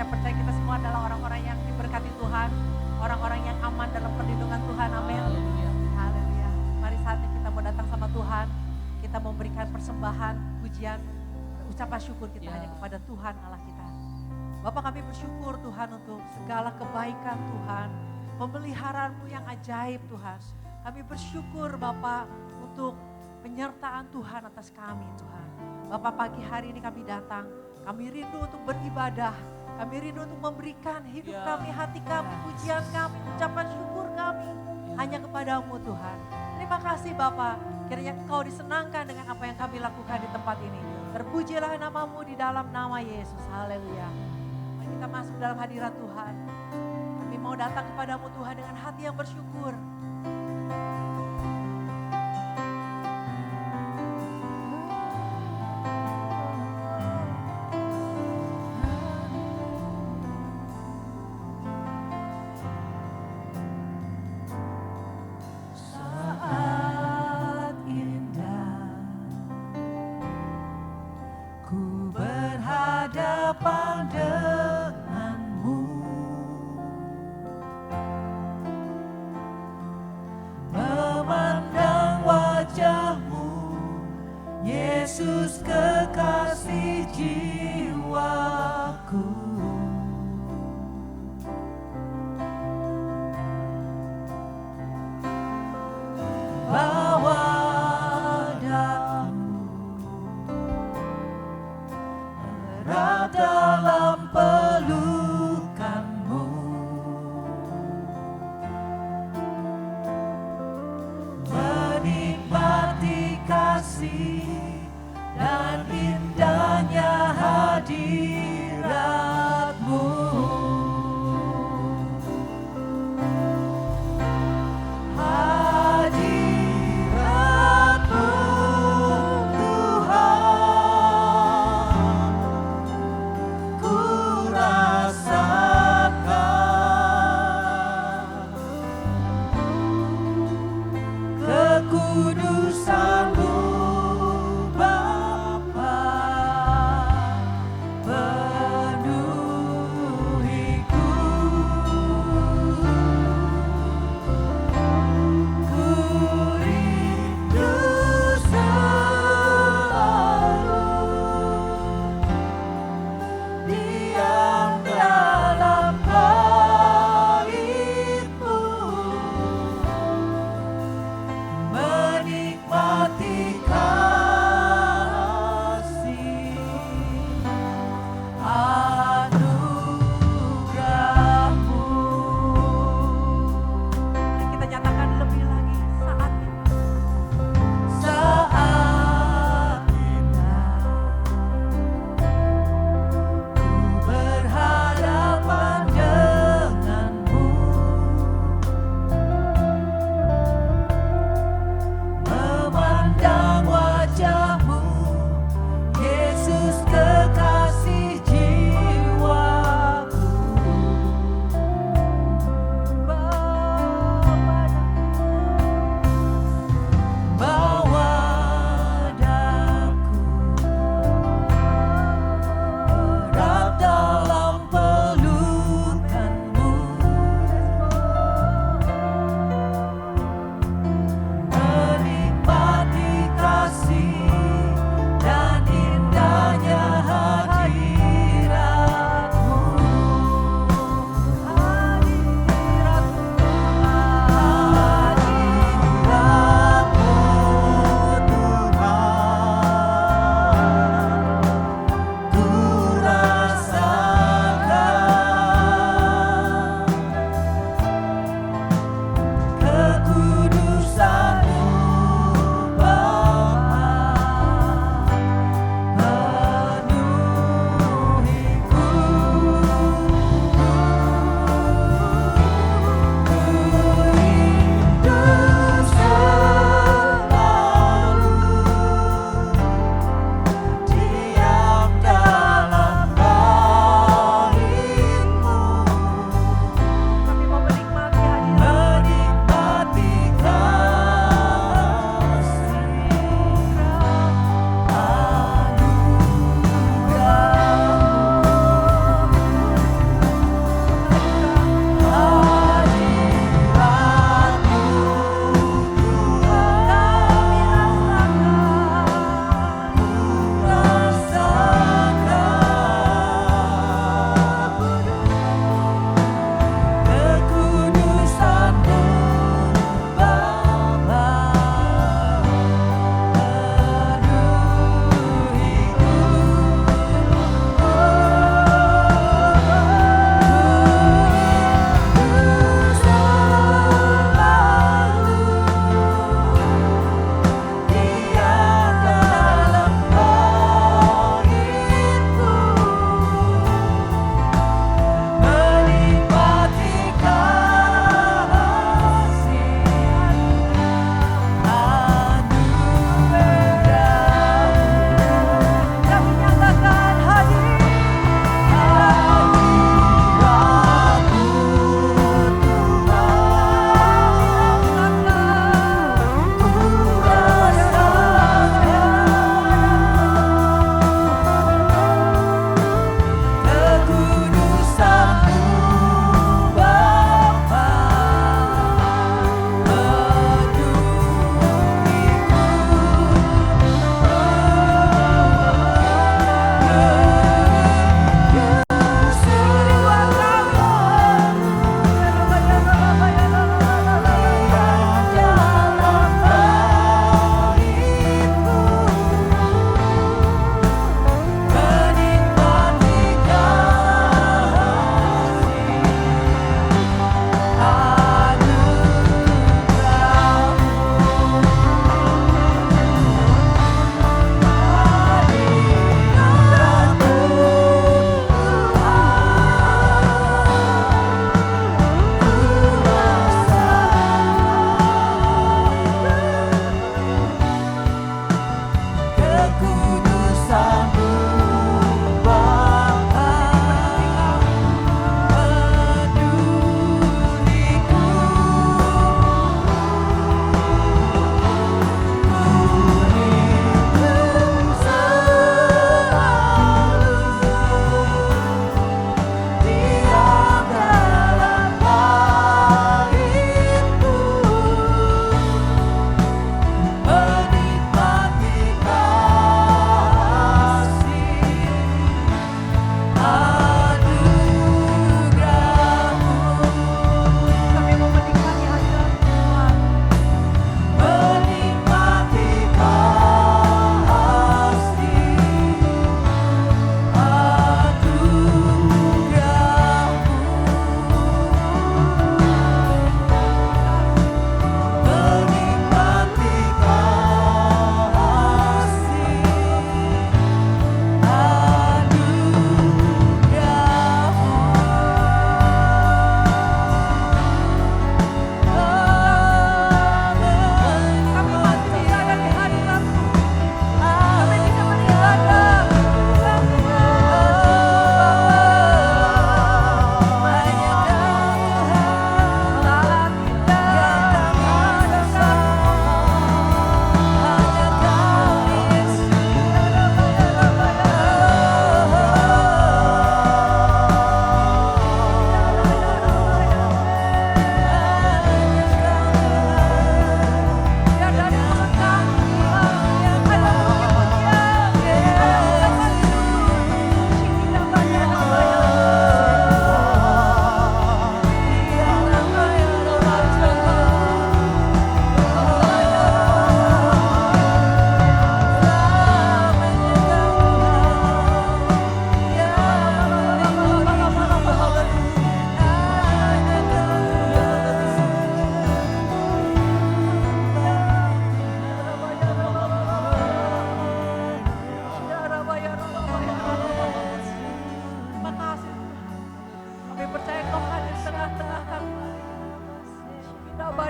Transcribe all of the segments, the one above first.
Saya percaya kita semua adalah orang-orang yang diberkati Tuhan, orang-orang yang aman dalam perlindungan Tuhan. Amin. Haleluya. Mari saatnya kita mau datang sama Tuhan. Kita mau berikan persembahan, pujian, ucapan syukur kita hanya kepada Tuhan Allah kita. Bapak, kami bersyukur Tuhan untuk segala kebaikan Tuhan, pemeliharaanmu yang ajaib Tuhan. Kami bersyukur Bapak untuk penyertaan Tuhan atas kami Tuhan. Bapak, pagi hari ini kami datang, kami rindu untuk beribadah, kami rindu untuk memberikan hidup kami, hati kami, pujian kami, ucapan syukur kami hanya kepadamu Tuhan. Terima kasih Bapak, kiranya Engkau disenangkan dengan apa yang kami lakukan di tempat ini. Terpujilah namamu di dalam nama Yesus. Haleluya. Mari kita masuk dalam hadirat Tuhan. Kami mau datang kepadamu Tuhan dengan hati yang bersyukur.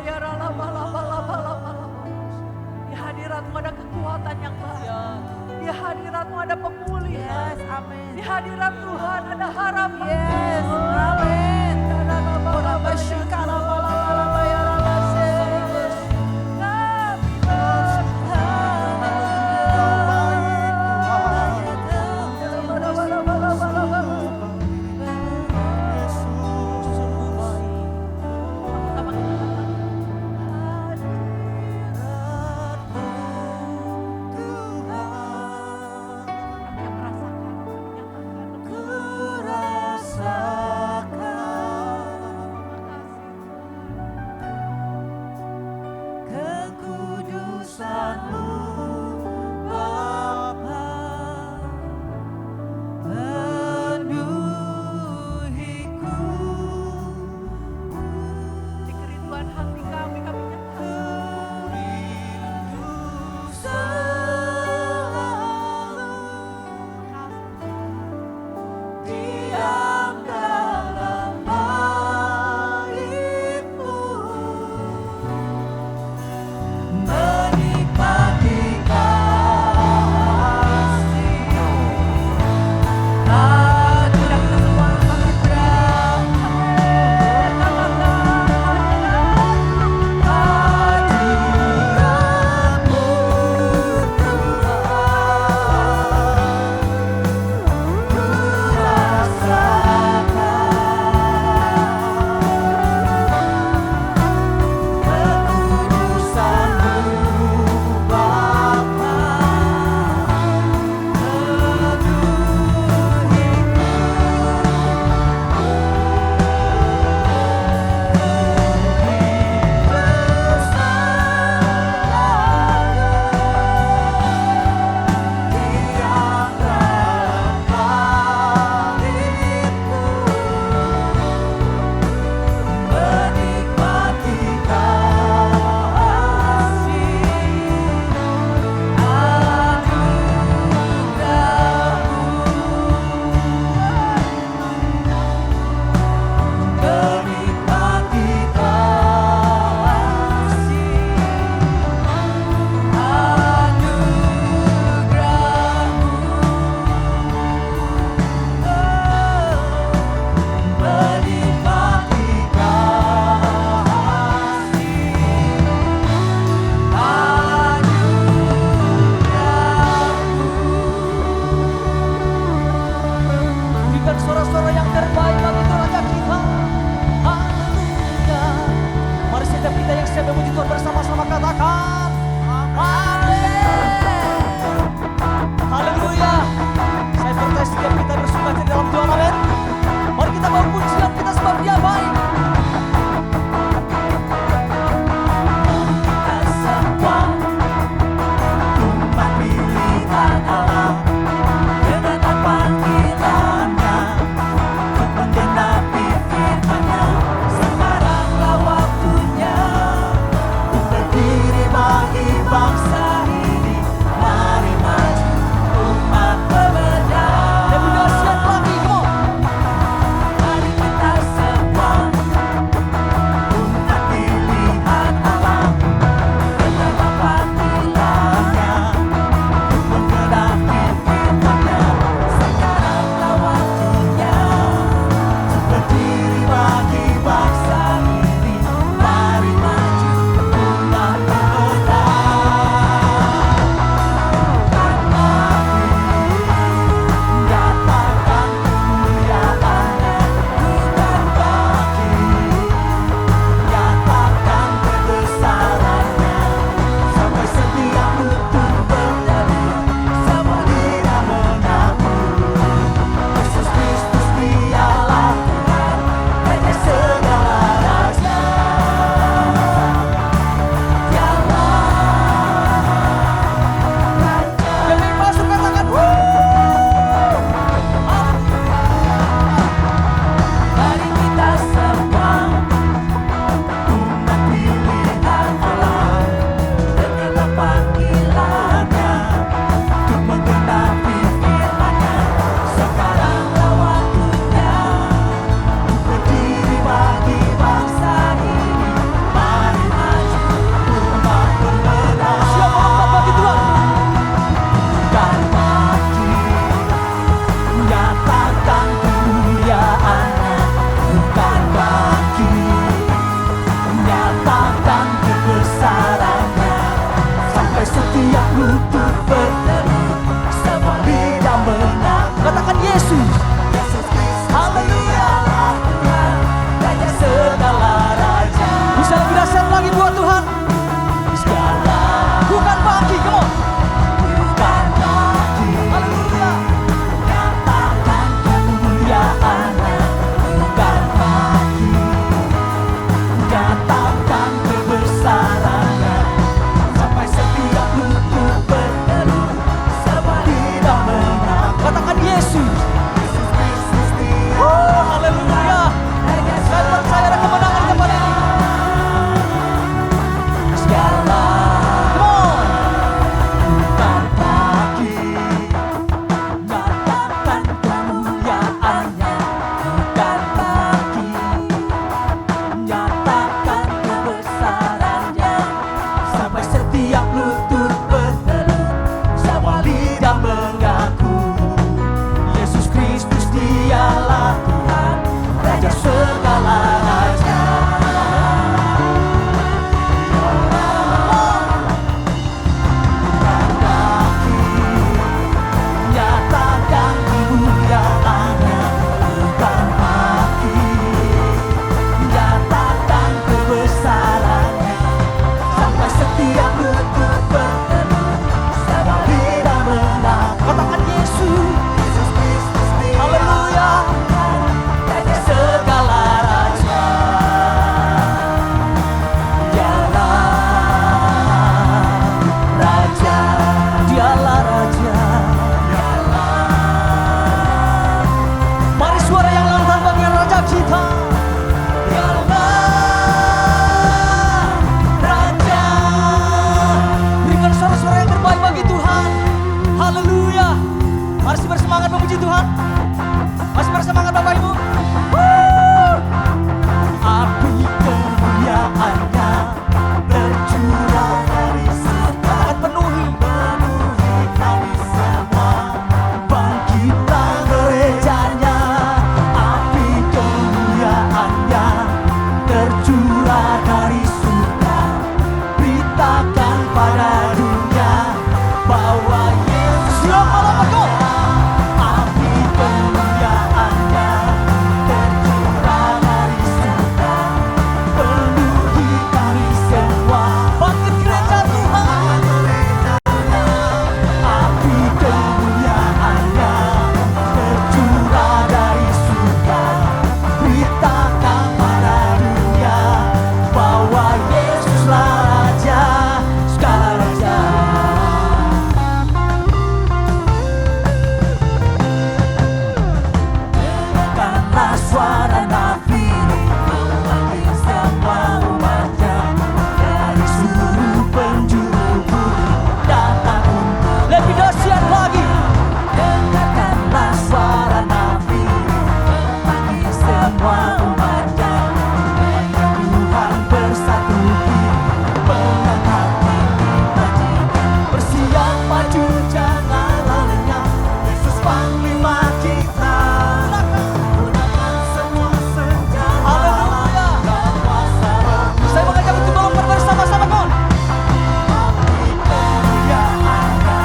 Di hadirat-Mu ada kekuatan yang baru. Di hadirat-Mu ada pemulihan. Di hadirat Tuhan ada harapan. Yes, amin. suara nabi memanggil semua umatnya dari seluruh penjuru bumi datang untuk lebih dahsyat lagi. Dengarkanlah suara nabi memanggil semua umatnya dengan Tuhan bersatu mengangkat tinggi majikan. Bersiap maju janganlah lenyap, Yesus panglima kita. Gunakan semua senjata dalam kuasa Roh. Saya mengajak untuk melompat bersama-sama, kon. Api kemuliaannya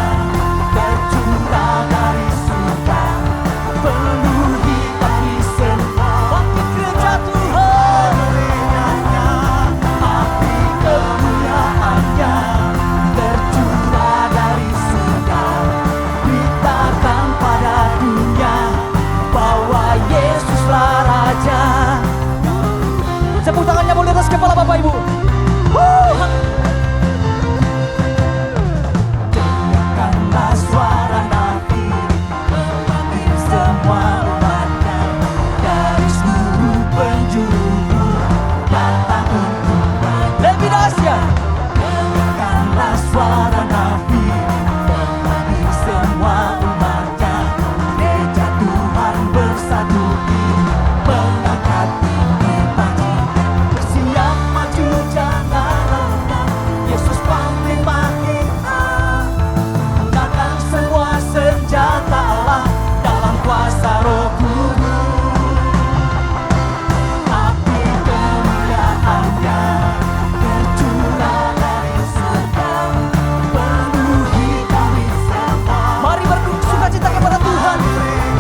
tercurah dari surga, penuhi kami semua. Bangkit gereja Tuhan. Kemuliaannya, api kemuliaannya tercurah dari surga. Beritakan pada dunia bahwa Yesuslah Raja. Tepuk tangannya boleh atas kepala Bapak Ibu. Dengarkanlah suara nabi memanggil semua umatnya dari seluruh penjuru bumi datang untuk lebih dahsyat. Dengarkanlah suara nabi memanggil semua umatnya, gereja Tuhan bersatu mengangkat tinggi majikan. Bersiap maju janganlah lenyap, Yesus panglima kita. Gunakan semua senjata Allah dalam kuasa Roh Kudus. Api kemuliaannya tercurah dari surga, penuhi kami semua. Mari bersukacita kepada Tuhan,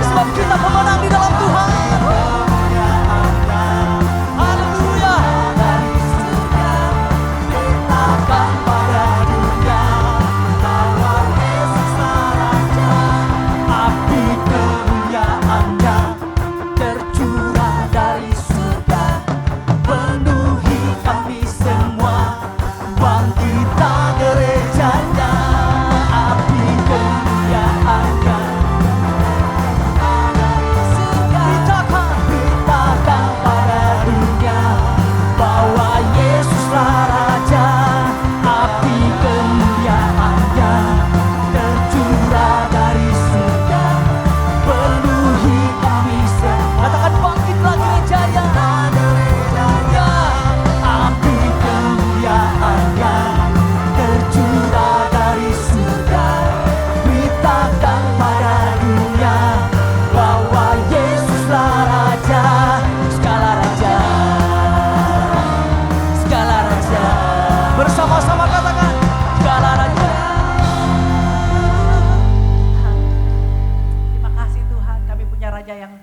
sebab kita pemenang di dalam Tuhan. Haleluya. Dari surga beritakan pada dunia bahwa Yesuslah Raja. Api kemuliaannya tercurah dari surga, penuhi kami semua. Bangkitlah gerejanya, api kemuliaannya beritakan pada dunia bahwa Yesuslah Raja. Api kemuliaannya tercurah dari surga, penuhi kami semua. Katakan bangkitlah gerejanya. Api kemuliaannya tercurah dari surga, beritakan pada dunia bahwa Yesuslah Raja. Segala raja, segala raja, bersama-sama katakan segala raja. Terima kasih Tuhan, kami punya Raja yang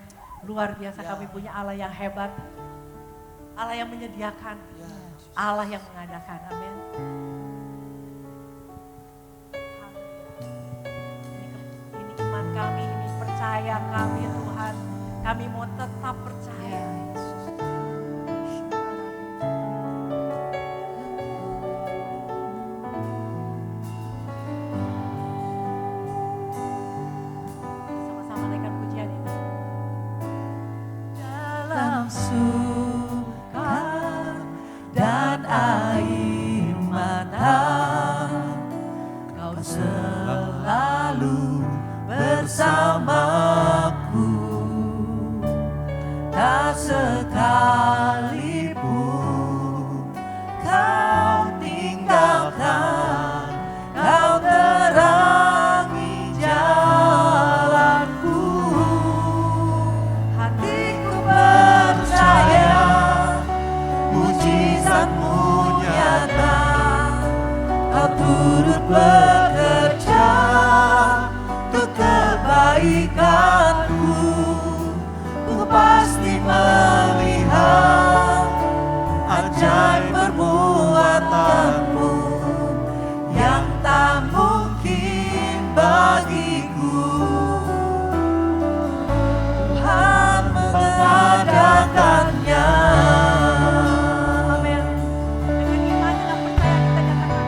luar biasa, kami punya Allah yang hebat, Allah yang menyediakan, Allah yang mengadakan, amin. Ini iman kami, ini percaya kami Tuhan, kami mau tetap percaya. Sama-sama naikkan pujian ini. Dalam suka dan air mata, Kau selalu bersamaku. Tak sekalipun Kau tinggalkan, Kau terangi jalanku. Hatiku percaya mujizat-Mu nyata, Kau turut bekerja untuk kebaikanku. Ku pasti melihat ajaib perbuatan-Mu yang tak mungkin bagiku. Tuhan mengadakannya. Amin. Dengan iman, dengan percaya kita nyatakan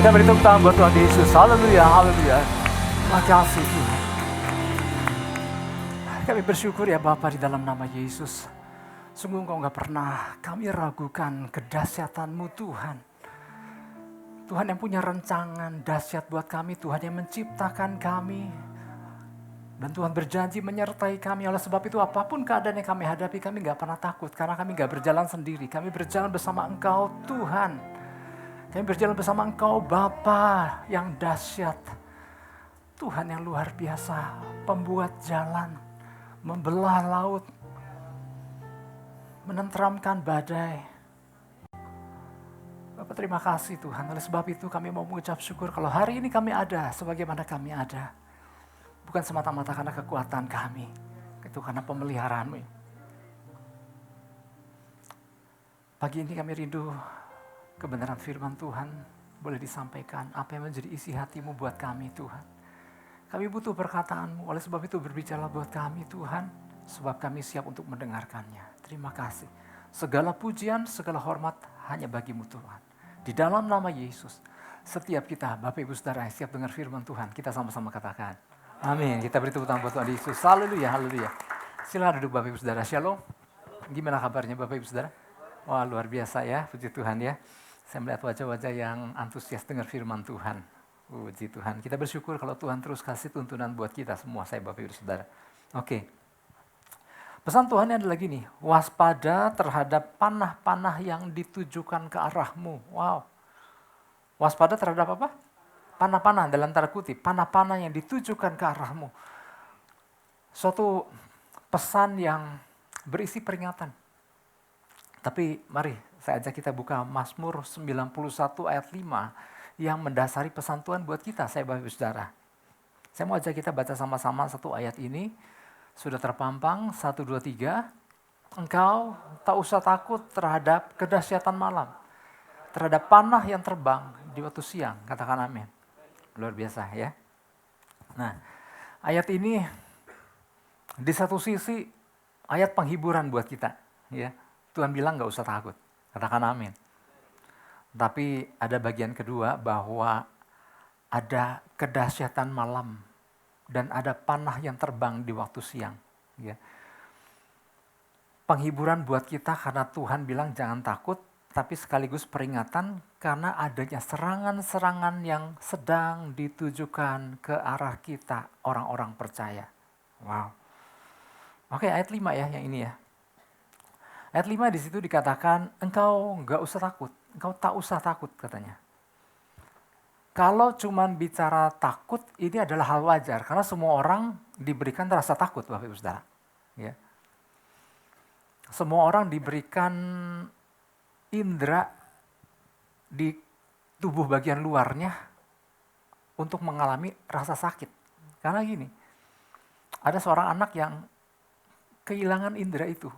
Kita beri tepuk tangan buat Tuhan Yesus. Haleluya, haleluya. Terima kasih Tuhan. Kami bersyukur ya Bapa di dalam nama Yesus. Sungguh Engkau gak pernah kami ragukan kedahsyatan-Mu Tuhan. Tuhan yang punya rancangan dahsyat buat kami, Tuhan yang menciptakan kami. Dan Tuhan berjanji menyertai kami. Oleh sebab itu apapun keadaan yang kami hadapi, kami gak pernah takut. Karena kami gak berjalan sendiri, kami berjalan bersama Engkau Tuhan. Kami berjalan bersama Engkau Bapa yang dahsyat. Tuhan yang luar biasa, pembuat jalan, membelah laut, menenteramkan badai. Bapak terima kasih Tuhan, oleh sebab itu kami mau mengucap syukur kalau hari ini kami ada sebagaimana kami ada. Bukan semata-mata karena kekuatan kami, itu karena pemeliharaan-Mu. Pagi ini kami rindu kebenaran firman Tuhan boleh disampaikan, apa yang menjadi isi hati-Mu buat kami Tuhan. Kami butuh perkataan-Mu, oleh sebab itu berbicara buat kami Tuhan, sebab kami siap untuk mendengarkannya. Terima kasih. Segala pujian, segala hormat hanya bagi-Mu Tuhan. Di dalam nama Yesus, setiap kita, Bapak Ibu Saudara, siap dengar firman Tuhan, kita sama-sama katakan. Amin. Kita beri tepuk tangan buat Tuhan Yesus. Haleluya, haleluya. Silakan duduk Bapak Ibu Saudara. Shalom. Gimana kabarnya Bapak Ibu Saudara? Wah luar biasa ya, puji Tuhan ya. Saya melihat wajah-wajah yang antusias dengar firman Tuhan. Puji Tuhan. Kita bersyukur kalau Tuhan terus kasih tuntunan buat kita semua, saya Bapak Ibu Saudara. Oke. Pesan Tuhan yang adalah gini, waspada terhadap panah-panah yang ditujukan ke arahmu. Wow. Waspada terhadap apa? Panah-panah dalam tanda kutip, panah-panah yang ditujukan ke arahmu. Suatu pesan yang berisi peringatan. Tapi mari saya ajak kita buka Mazmur 91 ayat 5 yang mendasari pesan Tuhan buat kita, saya Bapak Ibu Saudara. Saya mau ajak kita baca sama-sama satu ayat ini. Sudah terpampang, 1, 2, 3. Engkau tak usah takut terhadap kedahsyatan malam. Terhadap panah yang terbang di waktu siang. Katakan amin. Luar biasa ya. Nah, ayat ini di satu sisi ayat penghiburan buat kita. Ya. Tuhan bilang gak usah takut. Katakan amin. Tapi ada bagian kedua bahwa ada kedahsyatan malam. Dan ada panah yang terbang di waktu siang. Ya. Penghiburan buat kita karena Tuhan bilang jangan takut, tapi sekaligus peringatan karena adanya serangan-serangan yang sedang ditujukan ke arah kita, orang-orang percaya. Wow. Oke, ayat 5 ya, yang ini ya. Ayat 5 di situ dikatakan, engkau gak usah takut, engkau tak usah takut katanya. Kalau cuman bicara takut, ini adalah hal wajar. Karena semua orang diberikan rasa takut, Bapak Ibu Saudara. Ya. Semua orang diberikan indera di tubuh bagian luarnya untuk mengalami rasa sakit. Karena gini, ada seorang anak yang kehilangan indera itu.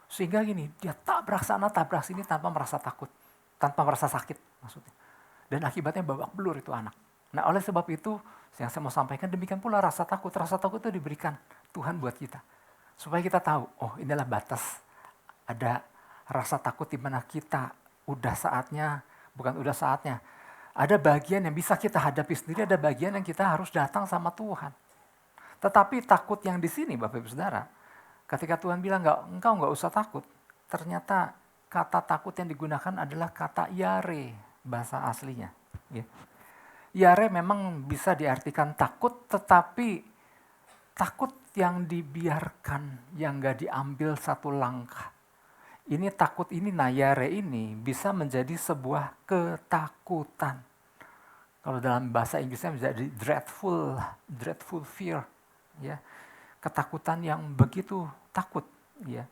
Sehingga gini, dia tabrak sana, tabrak sini tanpa merasa takut. Tanpa merasa sakit maksudnya. Dan akibatnya babak belur itu anak. Nah oleh sebab itu yang saya mau sampaikan demikian pula rasa takut. Rasa takut itu diberikan Tuhan buat kita. Supaya kita tahu, oh inilah batas. Ada rasa takut di mana kita udah saatnya, bukan udah saatnya. Ada bagian yang bisa kita hadapi sendiri, ada bagian yang kita harus datang sama Tuhan. Tetapi takut yang di sini Bapak Ibu Saudara, ketika Tuhan bilang engkau nggak usah takut, ternyata kata takut yang digunakan adalah kata yare. Bahasa aslinya. Ya. Yare memang bisa diartikan takut, tetapi takut yang dibiarkan, yang gak diambil satu langkah. Ini takut ini, yare ini bisa menjadi sebuah ketakutan. Kalau dalam bahasa Inggrisnya menjadi dreadful fear. Ya. Ketakutan yang begitu takut. Ya.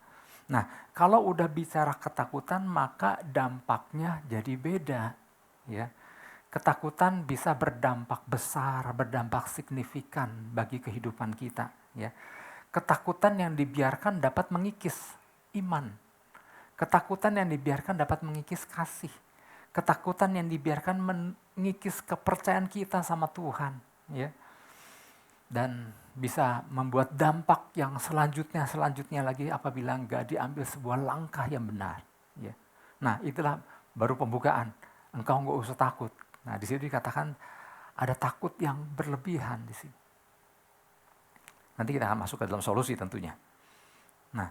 Nah, kalau udah bicara ketakutan, maka dampaknya jadi beda. Ya, ketakutan bisa berdampak besar, berdampak signifikan bagi kehidupan kita. Ya, ketakutan yang dibiarkan dapat mengikis iman. Ketakutan yang dibiarkan dapat mengikis kasih. Ketakutan yang dibiarkan mengikis kepercayaan kita sama Tuhan. Ya, dan bisa membuat dampak yang selanjutnya lagi apabila nggak diambil sebuah langkah yang benar. Ya. Nah itulah baru pembukaan. Engkau nggak usah takut. Nah, di situ dikatakan ada takut yang berlebihan di sini. Nanti kita akan masuk ke dalam solusi tentunya. Nah,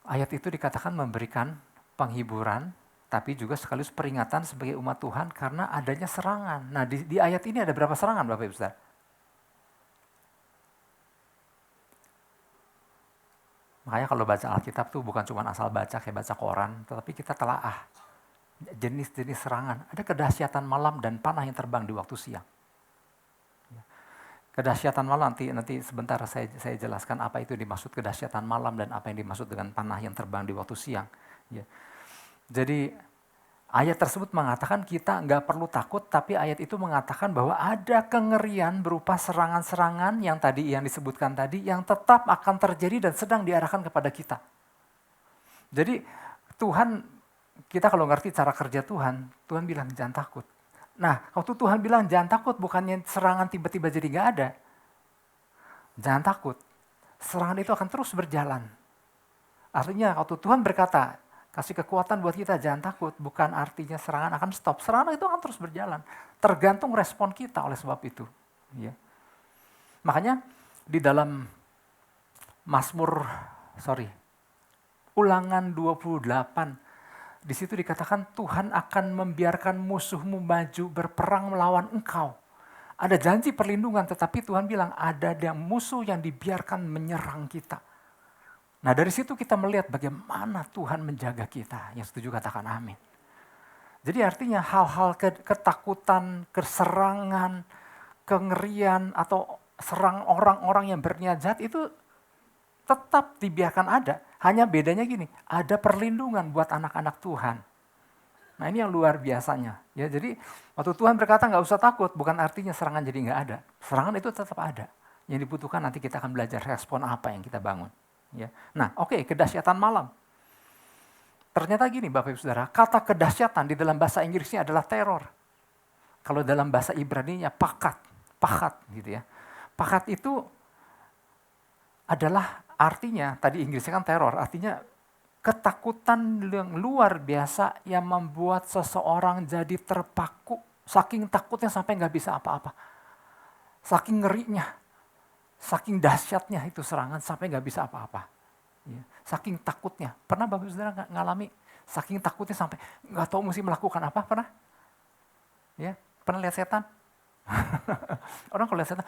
ayat itu dikatakan memberikan penghiburan, tapi juga sekaligus peringatan sebagai umat Tuhan karena adanya serangan. Nah, di ayat ini ada berapa serangan Bapak Ibu Saudara? Makanya kalau baca Alkitab tuh bukan cuma asal baca kayak baca koran, tetapi kita telaah jenis-jenis serangan. Ada kedahsyatan malam dan panah yang terbang di waktu siang. Kedahsyatan malam nanti sebentar saya jelaskan apa itu dimaksud kedahsyatan malam dan apa yang dimaksud dengan panah yang terbang di waktu siang. Ya. Jadi ayat tersebut mengatakan kita nggak perlu takut, tapi ayat itu mengatakan bahwa ada kengerian berupa serangan-serangan yang disebutkan tadi yang tetap akan terjadi dan sedang diarahkan kepada kita. Jadi Tuhan, kita kalau ngerti cara kerja Tuhan bilang jangan takut. Nah, waktu Tuhan bilang jangan takut, bukannya serangan tiba-tiba jadi nggak ada. Jangan takut, serangan itu akan terus berjalan. Artinya waktu Tuhan berkata, kasih kekuatan buat kita, jangan takut, bukan artinya serangan akan stop. Serangan itu akan terus berjalan. Tergantung respon kita oleh sebab itu. Ya. Makanya di dalam Ulangan 28, di situ dikatakan Tuhan akan membiarkan musuhmu maju berperang melawan engkau. Ada janji perlindungan, tetapi Tuhan bilang ada musuh yang dibiarkan menyerang kita. Nah, dari situ kita melihat bagaimana Tuhan menjaga kita. Yang setuju katakan amin. Jadi artinya hal-hal ketakutan, keserangan, kengerian atau serang orang-orang yang berniat jahat itu tetap dibiarkan ada. Hanya bedanya gini, ada perlindungan buat anak-anak Tuhan. Nah, ini yang luar biasanya. Ya, jadi waktu Tuhan berkata nggak usah takut, bukan artinya serangan jadi nggak ada. Serangan itu tetap ada. Yang dibutuhkan nanti kita akan belajar respon apa yang kita bangun. Ya. Nah, oke, kedahsyatan malam. Ternyata gini Bapak Ibu Saudara, kata kedahsyatan di dalam bahasa Inggrisnya adalah teror. Kalau dalam bahasa Ibraninya pakat gitu ya. Pakat itu adalah artinya, tadi Inggrisnya kan teror, artinya ketakutan yang luar biasa yang membuat seseorang jadi terpaku, saking takutnya sampai nggak bisa apa-apa. Saking ngerinya, saking dahsyatnya itu serangan sampai nggak bisa apa-apa. Ya, saking takutnya. Pernah Bapak Saudara ngalami saking takutnya sampai nggak tahu mesti melakukan apa? Pernah? Ya, pernah lihat setan? Orang kalau lihat setan,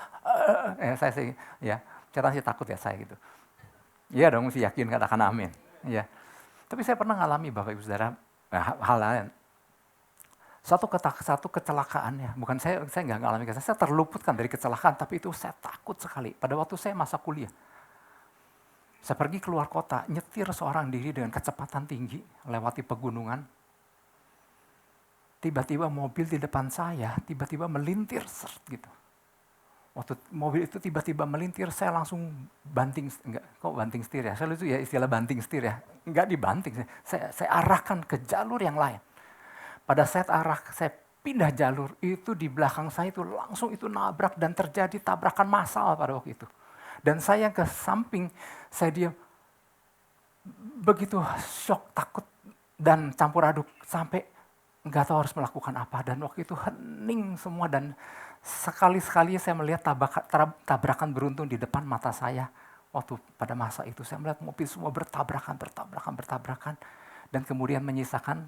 saya sih, ya, setan sih takut ya saya gitu. Iya dong, mesti yakin katakan amin. Ya. Tapi saya pernah ngalami Bapak Ibu Saudara hal lain. Satu kecelakaan ya, bukan saya nggak ngalami, saya terluputkan dari kecelakaan, tapi itu saya takut sekali. Pada waktu saya masa kuliah, saya pergi keluar kota, nyetir seorang diri dengan kecepatan tinggi, lewati pegunungan. Tiba-tiba mobil di depan saya, tiba-tiba melintir, gitu. Waktu mobil itu tiba-tiba melintir, saya langsung banting setir ya, saya itu ya istilah banting setir ya, enggak dibanting, saya arahkan ke jalur yang lain. Pada saat saya pindah jalur, itu di belakang saya itu langsung itu nabrak dan terjadi tabrakan massal pada waktu itu. Dan saya ke samping, saya diam, begitu shock, takut, dan campur aduk, sampai nggak tahu harus melakukan apa. Dan waktu itu hening semua, dan sekali-sekali saya melihat tabrakan beruntun di depan mata saya. Waktu pada masa itu saya melihat mobil semua bertabrakan, dan kemudian menyisakan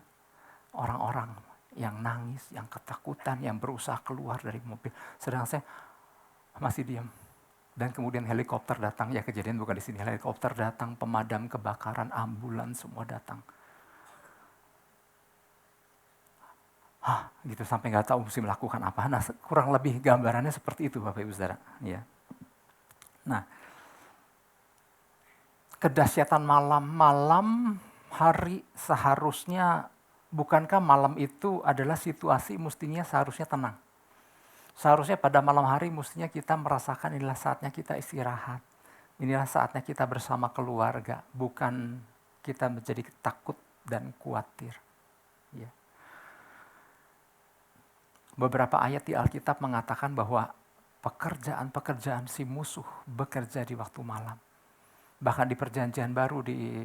orang-orang yang nangis, yang ketakutan, yang berusaha keluar dari mobil. Sedang saya masih diam. Dan kemudian helikopter datang, ya kejadian bukan di sini, helikopter datang, pemadam kebakaran, ambulans semua datang. Gitu sampai nggak tahu mesti melakukan apa. Nah, kurang lebih gambarannya seperti itu Bapak Ibu Saudara. Ya. Nah, kedahsyatan malam hari seharusnya, bukankah malam itu adalah situasi mestinya seharusnya tenang. Seharusnya pada malam hari mestinya kita merasakan inilah saatnya kita istirahat. Inilah saatnya kita bersama keluarga, bukan kita menjadi takut dan khawatir. Ya. Beberapa ayat di Alkitab mengatakan bahwa pekerjaan si musuh bekerja di waktu malam. Bahkan di perjanjian baru di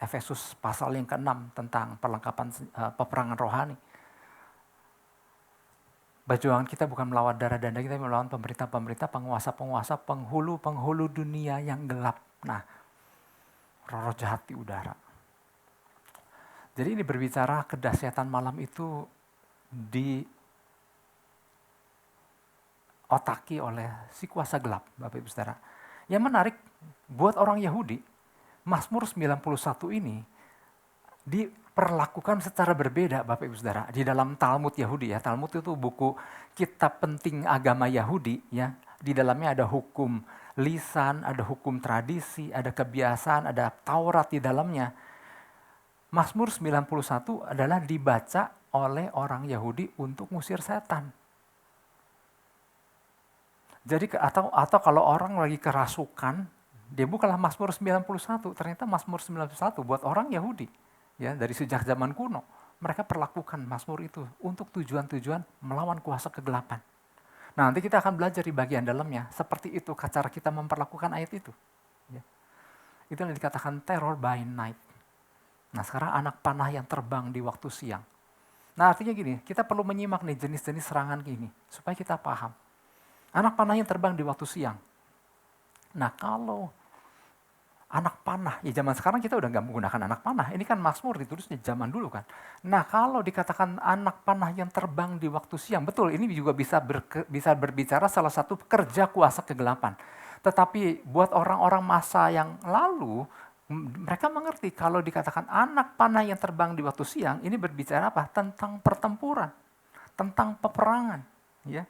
Efesus pasal yang ke-6 tentang perlengkapan peperangan rohani. Perjuangan kita bukan melawan darah dan daging, tapi melawan pemerintah-pemerintah, penguasa-penguasa, penghulu dunia yang gelap. Nah, roh jahat di udara. Jadi ini berbicara kedahsyatan malam itu diotaki oleh si kuasa gelap, Bapak Ibu Saudara. Yang menarik, buat orang Yahudi, Mazmur 91 ini diperlakukan secara berbeda, Bapak Ibu Saudara. Di dalam Talmud Yahudi ya, Talmud itu buku kitab penting agama Yahudi ya. Di dalamnya ada hukum lisan, ada hukum tradisi, ada kebiasaan, ada Taurat di dalamnya. Mazmur 91 adalah dibaca oleh orang Yahudi untuk ngusir setan. Jadi atau kalau orang lagi kerasukan, dia bukalah Mazmur 91, ternyata Mazmur 91 buat orang Yahudi. Ya, dari sejak zaman kuno, mereka perlakukan Mazmur itu untuk tujuan-tujuan melawan kuasa kegelapan. Nah, nanti kita akan belajar di bagian dalamnya, seperti itu cara kita memperlakukan ayat itu. Ya. Itu yang dikatakan terror by night. Nah, sekarang anak panah yang terbang di waktu siang. Nah, artinya gini, kita perlu menyimak nih jenis-jenis serangan gini, supaya kita paham. Anak panah yang terbang di waktu siang. Nah, kalau anak panah, ya zaman sekarang kita udah gak menggunakan anak panah. Ini kan Mazmur ditulisnya zaman dulu kan. Nah, kalau dikatakan anak panah yang terbang di waktu siang, betul ini juga bisa berbicara salah satu kerja kuasa kegelapan. Tetapi buat orang-orang masa yang lalu, mereka mengerti kalau dikatakan anak panah yang terbang di waktu siang, ini berbicara apa? Tentang pertempuran, tentang peperangan. Ya.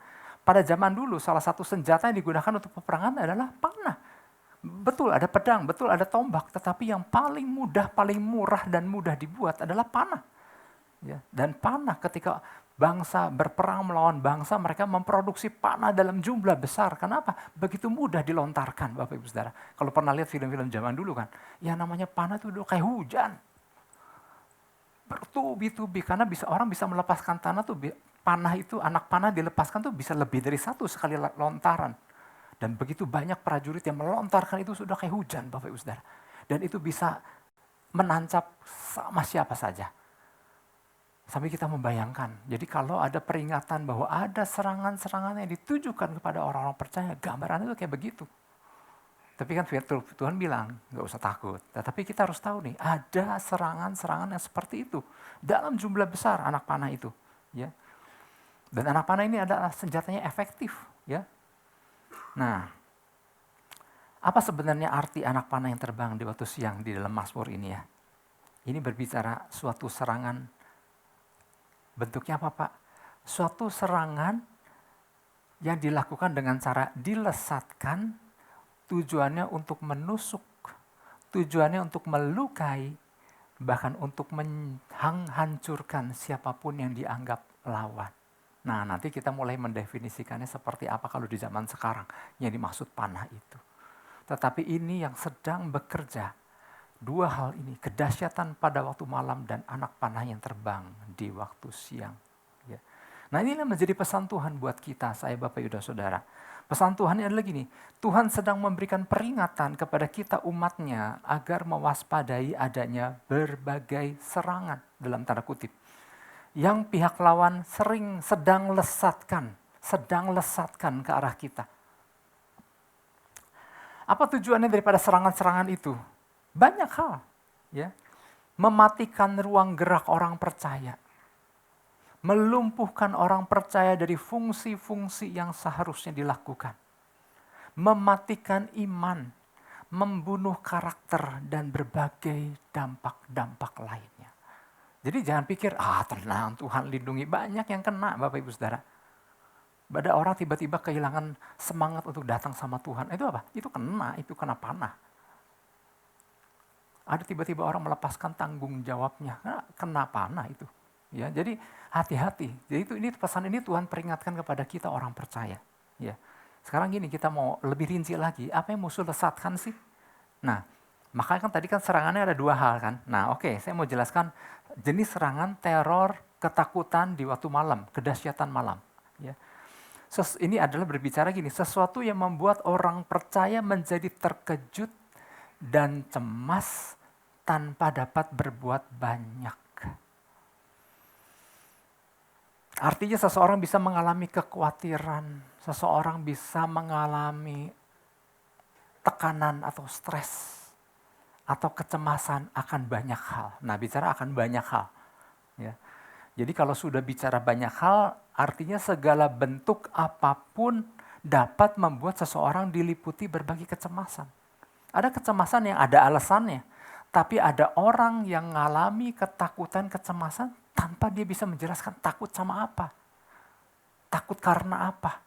Pada zaman dulu salah satu senjata yang digunakan untuk peperangan adalah panah. Betul ada pedang, betul ada tombak, tetapi yang paling mudah, paling murah dan mudah dibuat adalah panah. Ya, dan panah ketika bangsa berperang melawan bangsa, mereka memproduksi panah dalam jumlah besar. Kenapa? Begitu mudah dilontarkan, Bapak Ibu Saudara. Kalau pernah lihat film-film zaman dulu kan, ya namanya panah itu udah kayak hujan. Bertubi-tubi, karena orang bisa melepaskan panah itu, anak panah dilepaskan tuh bisa lebih dari satu sekali lontaran. Dan begitu banyak prajurit yang melontarkan itu sudah kayak hujan, Bapak Ibu Saudara. Dan itu bisa menancap sama siapa saja. Sampai kita membayangkan, jadi kalau ada peringatan bahwa ada serangan-serangan yang ditujukan kepada orang-orang percaya, gambarannya itu kayak begitu. Tapi kan Tuhan bilang, gak usah takut. Tetapi kita harus tahu nih, ada serangan-serangan yang seperti itu. Dalam jumlah besar anak panah itu. Ya. Dan anak panah ini adalah senjatanya efektif. Ya. Nah, apa sebenarnya arti anak panah yang terbang di waktu siang di dalam Mazmur ini ya? Ini berbicara suatu serangan, bentuknya apa Pak? Suatu serangan yang dilakukan dengan cara dilesatkan, tujuannya untuk menusuk, tujuannya untuk melukai, bahkan untuk menghancurkan siapapun yang dianggap lawan. Nah, nanti kita mulai mendefinisikannya seperti apa kalau di zaman sekarang yang dimaksud panah itu. Tetapi ini yang sedang bekerja. Dua hal ini, kedahsyatan pada waktu malam dan anak panah yang terbang di waktu siang. Ya. Nah, ini menjadi pesan Tuhan buat kita, saya Bapak Ibu Saudara. Pesan Tuhan adalah gini, Tuhan sedang memberikan peringatan kepada kita umatnya agar mewaspadai adanya berbagai serangan dalam tanda kutip. Yang pihak lawan sedang lesatkan ke arah kita. Apa tujuannya daripada serangan-serangan itu? Banyak hal. Ya. Mematikan ruang gerak orang percaya. Melumpuhkan orang percaya dari fungsi-fungsi yang seharusnya dilakukan. Mematikan iman, membunuh karakter dan berbagai dampak-dampak lainnya. Jadi jangan pikir, tenang Tuhan lindungi. Banyak yang kena Bapak Ibu Saudara. Ada orang tiba-tiba kehilangan semangat untuk datang sama Tuhan. Itu apa? Itu kena panah. Ada tiba-tiba orang melepaskan tanggung jawabnya. Kena panah itu. Ya, jadi hati-hati. Jadi ini pesan ini Tuhan peringatkan kepada kita orang percaya. Ya. Sekarang gini, kita mau lebih rinci lagi. Apa yang musuh lesatkan sih? Nah, makanya kan tadi kan serangannya ada dua hal kan. Nah oke, saya mau jelaskan jenis serangan teror ketakutan di waktu malam, kedahsyatan malam. Ya. Ini adalah berbicara gini, sesuatu yang membuat orang percaya menjadi terkejut dan cemas tanpa dapat berbuat banyak. Artinya seseorang bisa mengalami kekhawatiran, seseorang bisa mengalami tekanan atau stres, atau kecemasan akan banyak hal. Nah, bicara akan banyak hal. Ya. Jadi kalau sudah bicara banyak hal, artinya segala bentuk apapun dapat membuat seseorang diliputi berbagai kecemasan. Ada kecemasan yang ada alasannya, tapi ada orang yang mengalami ketakutan, kecemasan tanpa dia bisa menjelaskan takut sama apa, takut karena apa.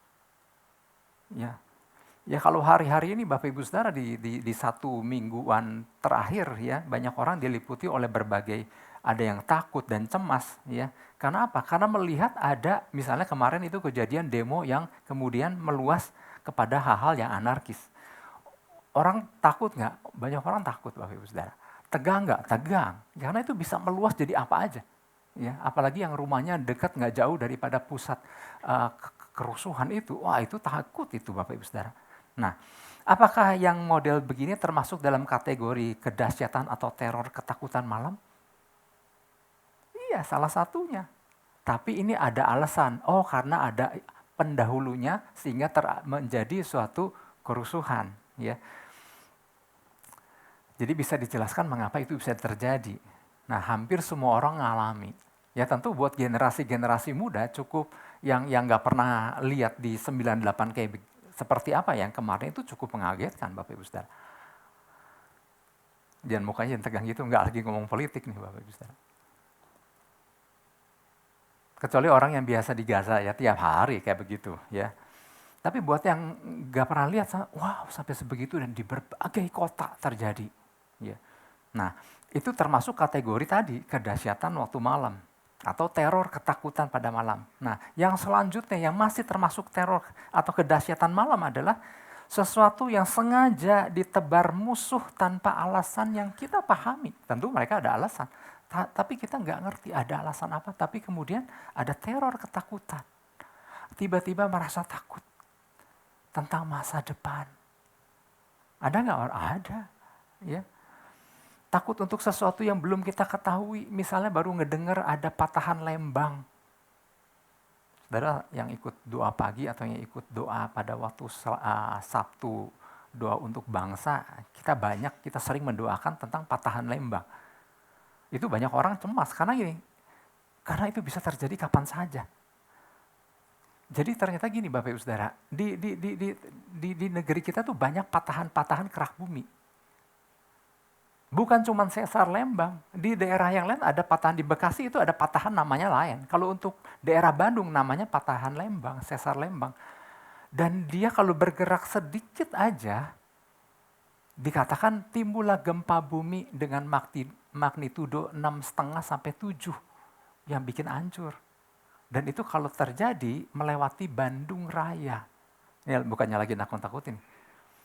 Ya kalau hari-hari ini Bapak Ibu Saudara di satu mingguan terakhir ya, banyak orang diliputi oleh berbagai, ada yang takut dan cemas ya. Karena apa? Karena melihat ada, misalnya kemarin itu kejadian demo yang kemudian meluas kepada hal-hal yang anarkis. Orang takut nggak? Banyak orang takut Bapak Ibu Saudara. Tegang nggak? Tegang. Karena itu bisa meluas jadi apa aja. Ya, apalagi yang rumahnya dekat nggak jauh daripada pusat kerusuhan itu, wah itu takut itu Bapak Ibu Saudara. Nah, apakah yang model begini termasuk dalam kategori kedahsyatan atau teror ketakutan malam? Iya, salah satunya. Tapi ini ada alasan, karena ada pendahulunya sehingga menjadi suatu kerusuhan. Ya. Jadi bisa dijelaskan mengapa itu bisa terjadi. Nah, hampir semua orang ngalami. Ya tentu buat generasi-generasi muda cukup yang nggak pernah lihat di 98 kayak seperti apa yang kemarin itu cukup mengagetkan Bapak Ibu Saudara. Jangan mukanya yang tegang gitu, nggak lagi ngomong politik nih Bapak Ibu Saudara. Kecuali orang yang biasa di Gaza ya tiap hari kayak begitu ya. Tapi buat yang nggak pernah lihat, wow sampai sebegitu dan di berbagai kota terjadi. Ya. Nah itu termasuk kategori tadi kedahsyatan waktu malam. Atau teror ketakutan pada malam. Nah, yang selanjutnya yang masih termasuk teror atau kedahsyatan malam adalah sesuatu yang sengaja ditebar musuh tanpa alasan yang kita pahami. Tentu mereka ada alasan, tapi kita nggak ngerti ada alasan apa. Tapi kemudian ada teror ketakutan. Tiba-tiba merasa takut tentang masa depan. Ada nggak orang? Ada. Ya. Takut untuk sesuatu yang belum kita ketahui. Misalnya baru ngedengar ada patahan Lembang. Saudara yang ikut doa pagi atau yang ikut doa pada waktu Sabtu, doa untuk bangsa, kita sering mendoakan tentang patahan Lembang. Itu banyak orang cemas karena karena itu bisa terjadi kapan saja. Jadi ternyata gini Bapak Ibu Saudara, di negeri kita tuh banyak patahan-patahan kerak bumi. Bukan cuma sesar Lembang, di daerah yang lain ada patahan di Bekasi itu ada patahan namanya lain. Kalau untuk daerah Bandung namanya patahan Lembang, sesar Lembang. Dan dia kalau bergerak sedikit aja, dikatakan timbullah gempa bumi dengan magnitudo 6,5 sampai 7 yang bikin hancur. Dan itu kalau terjadi melewati Bandung Raya. Ya, bukannya lagi nakut-nakutin.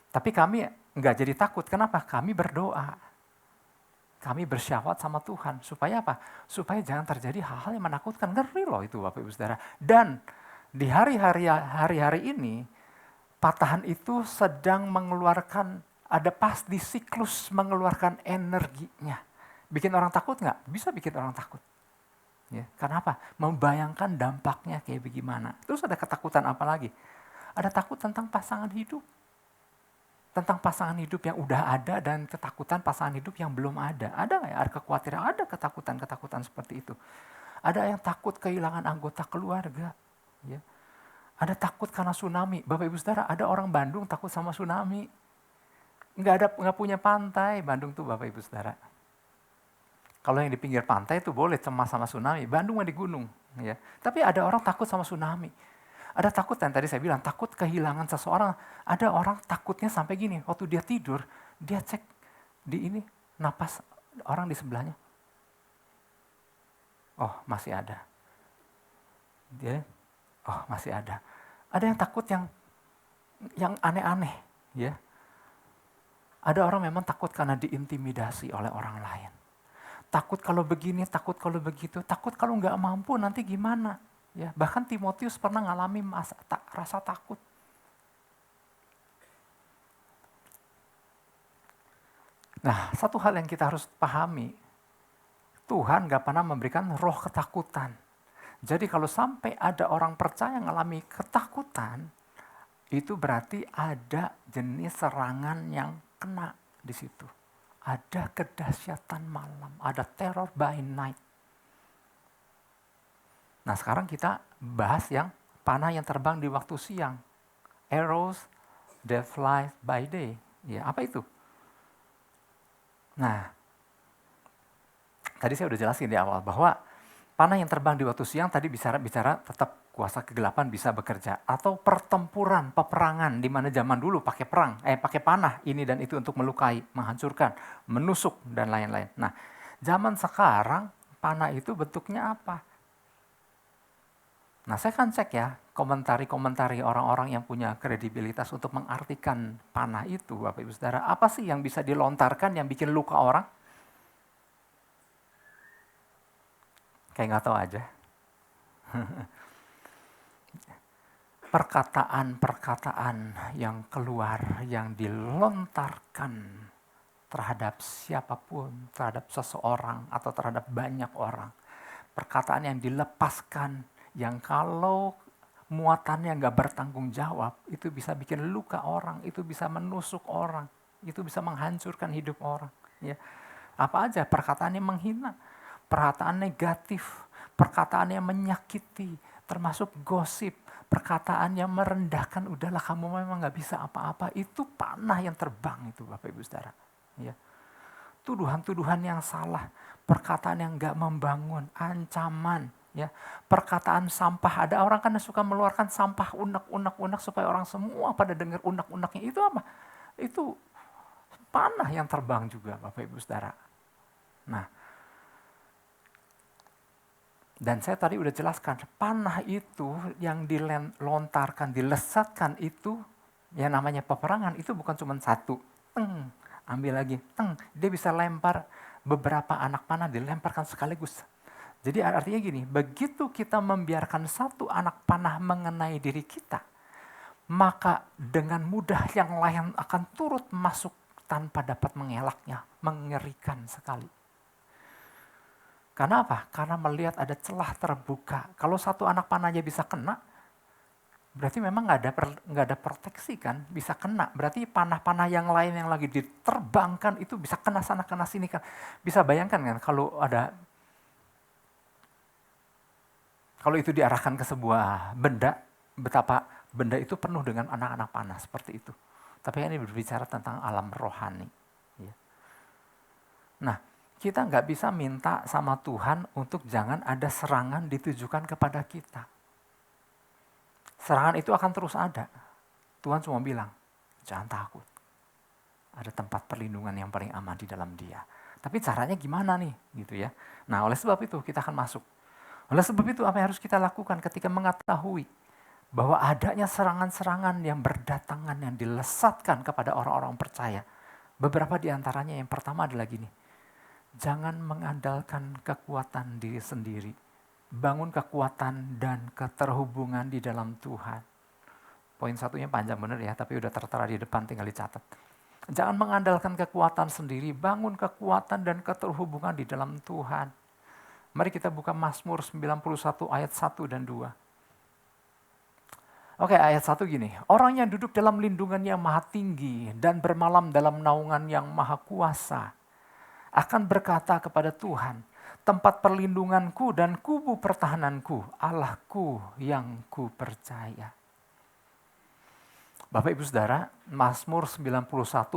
Tapi kami nggak jadi takut, kenapa? Kami berdoa. Kami bersyawat sama Tuhan. Supaya apa? Supaya jangan terjadi hal-hal yang menakutkan. Ngeri loh itu Bapak Ibu Saudara. Dan di hari-hari ini, patahan itu sedang mengeluarkan, ada pas di siklus mengeluarkan energinya. Bikin orang takut nggak? Bisa bikin orang takut. Ya, kenapa? Membayangkan dampaknya kayak bagaimana. Terus ada ketakutan apa lagi? Ada takut tentang pasangan hidup. Tentang pasangan hidup yang udah ada dan ketakutan pasangan hidup yang belum ada. Ada nggak ya? Ada kekhawatiran, ada ketakutan seperti itu. Ada yang takut kehilangan anggota keluarga. Ya. Ada takut karena tsunami. Bapak Ibu Saudara, ada orang Bandung takut sama tsunami. Nggak punya pantai Bandung tuh Bapak Ibu Saudara. Kalau yang di pinggir pantai itu boleh cemas sama tsunami. Bandung mah di gunung. Ya. Tapi ada orang takut sama tsunami. Ada takut yang tadi saya bilang, takut kehilangan seseorang. Ada orang takutnya sampai gini, waktu dia tidur, dia cek di ini, napas orang di sebelahnya. Oh masih ada. Masih ada. Ada yang takut yang aneh-aneh. Ya. Ada orang memang takut karena diintimidasi oleh orang lain. Takut kalau begini, takut kalau begitu, takut kalau nggak mampu nanti gimana. Ya, bahkan Timotius pernah ngalami rasa takut. Nah, satu hal yang kita harus pahami, Tuhan gak pernah memberikan roh ketakutan. Jadi kalau sampai ada orang percaya mengalami ketakutan, itu berarti ada jenis serangan yang kena di situ. Ada kedahsyatan malam, ada terror by night. Nah sekarang kita bahas yang panah yang terbang di waktu siang. Arrows that fly by day. Ya, apa itu? Nah, tadi saya udah jelasin di awal bahwa panah yang terbang di waktu siang tadi bicara tetap kuasa kegelapan bisa bekerja, atau pertempuran, peperangan di mana zaman dulu pakai panah ini dan itu untuk melukai, menghancurkan, menusuk dan lain-lain. Nah, zaman sekarang panah itu bentuknya apa? Nah, saya kan cek ya komentari orang-orang yang punya kredibilitas untuk mengartikan panah itu, Bapak Ibu Saudara. Apa sih yang bisa dilontarkan yang bikin luka orang? Kayak nggak tahu aja. Perkataan-perkataan yang keluar, yang dilontarkan terhadap siapapun, terhadap seseorang atau terhadap banyak orang. Perkataan yang dilepaskan, yang kalau muatannya nggak bertanggung jawab, itu bisa bikin luka orang, itu bisa menusuk orang, itu bisa menghancurkan hidup orang. Ya. Apa aja, perkataan yang menghina, perkataan negatif, perkataan yang menyakiti, termasuk gosip, perkataan yang merendahkan, udahlah kamu memang nggak bisa apa-apa, itu panah yang terbang itu Bapak Ibu Saudara. Ya. Tuduhan-tuduhan yang salah, perkataan yang nggak membangun, ancaman, ya, perkataan sampah. Ada orang kan suka mengeluarkan sampah unek supaya orang semua pada dengar unek-uneknya. Itu apa? Itu panah yang terbang juga Bapak Ibu Saudara. Nah, dan saya tadi udah jelaskan, panah itu yang dilontarkan, dilesatkan itu, yang namanya peperangan itu bukan cuma satu. Ambil lagi, dia bisa lempar beberapa anak panah, dilemparkan sekaligus. Jadi artinya gini, begitu kita membiarkan satu anak panah mengenai diri kita, maka dengan mudah yang lain akan turut masuk tanpa dapat mengelaknya, mengerikan sekali. Karena apa? Karena melihat ada celah terbuka. Kalau satu anak panah aja bisa kena, berarti memang nggak ada proteksi kan, bisa kena. Berarti panah-panah yang lain yang lagi diterbangkan itu bisa kena sana kena sini kan. Bisa bayangkan kan kalau itu diarahkan ke sebuah benda, betapa benda itu penuh dengan anak-anak panah seperti itu. Tapi ini berbicara tentang alam rohani. Ya. Nah, kita nggak bisa minta sama Tuhan untuk jangan ada serangan ditujukan kepada kita. Serangan itu akan terus ada. Tuhan cuma bilang, jangan takut. Ada tempat perlindungan yang paling aman di dalam Dia. Tapi caranya gimana nih? Gitu ya. Nah, oleh sebab itu kita akan masuk. Oleh sebab itu apa yang harus kita lakukan ketika mengetahui bahwa adanya serangan-serangan yang berdatangan, yang dilesatkan kepada orang-orang percaya. Beberapa di antaranya yang pertama adalah gini, jangan mengandalkan kekuatan diri sendiri. Bangun kekuatan dan keterhubungan di dalam Tuhan. Poin satunya panjang bener ya, tapi udah tertera di depan, tinggal dicatat. Jangan mengandalkan kekuatan sendiri, bangun kekuatan dan keterhubungan di dalam Tuhan. Mari kita buka Mazmur 91 ayat 1 dan 2. Oke, ayat 1 gini. Orang yang duduk dalam lindungan yang maha tinggi dan bermalam dalam naungan yang maha kuasa akan berkata kepada Tuhan, tempat perlindunganku dan kubu pertahananku, Allahku yang ku percaya. Bapak Ibu Saudara, Mazmur 91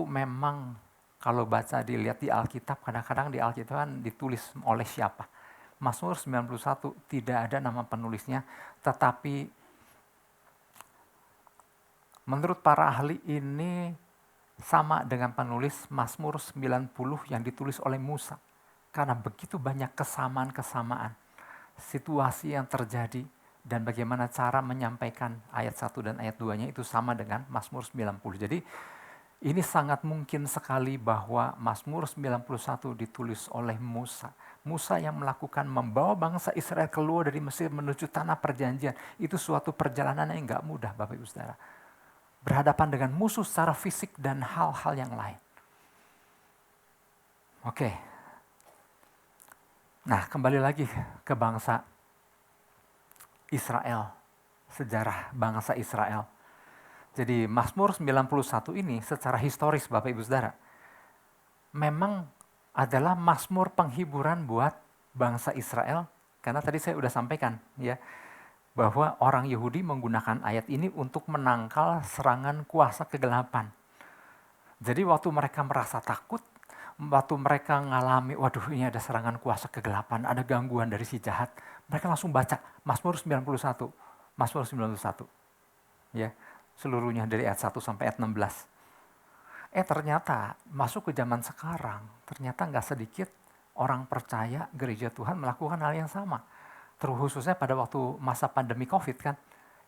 memang kalau baca dilihat di Alkitab, kadang-kadang di Alkitab kan ditulis oleh siapa. Mazmur 91 tidak ada nama penulisnya, tetapi menurut para ahli ini sama dengan penulis Mazmur 90 yang ditulis oleh Musa. Karena begitu banyak kesamaan-kesamaan situasi yang terjadi dan bagaimana cara menyampaikan ayat 1 dan ayat 2-nya itu sama dengan Mazmur 90. Jadi ini sangat mungkin sekali bahwa Mazmur 91 ditulis oleh Musa. Musa yang melakukan membawa bangsa Israel keluar dari Mesir menuju tanah perjanjian. Itu suatu perjalanan yang gak mudah Bapak Ibu Saudara. Berhadapan dengan musuh secara fisik dan hal-hal yang lain. Oke. Nah, kembali lagi ke bangsa Israel, sejarah bangsa Israel. Jadi Mazmur 91 ini secara historis Bapak Ibu Saudara, memang adalah mazmur penghiburan buat bangsa Israel, karena tadi saya sudah sampaikan ya, bahwa orang Yahudi menggunakan ayat ini untuk menangkal serangan kuasa kegelapan. Jadi waktu mereka merasa takut, waktu mereka ngalami, waduh ini ada serangan kuasa kegelapan, ada gangguan dari si jahat, mereka langsung baca Mazmur 91. Mazmur 91. Ya, seluruhnya dari ayat 1 sampai ayat 16. Ternyata masuk ke zaman sekarang, ternyata nggak sedikit orang percaya gereja Tuhan melakukan hal yang sama. Terkhususnya pada waktu masa pandemi COVID kan.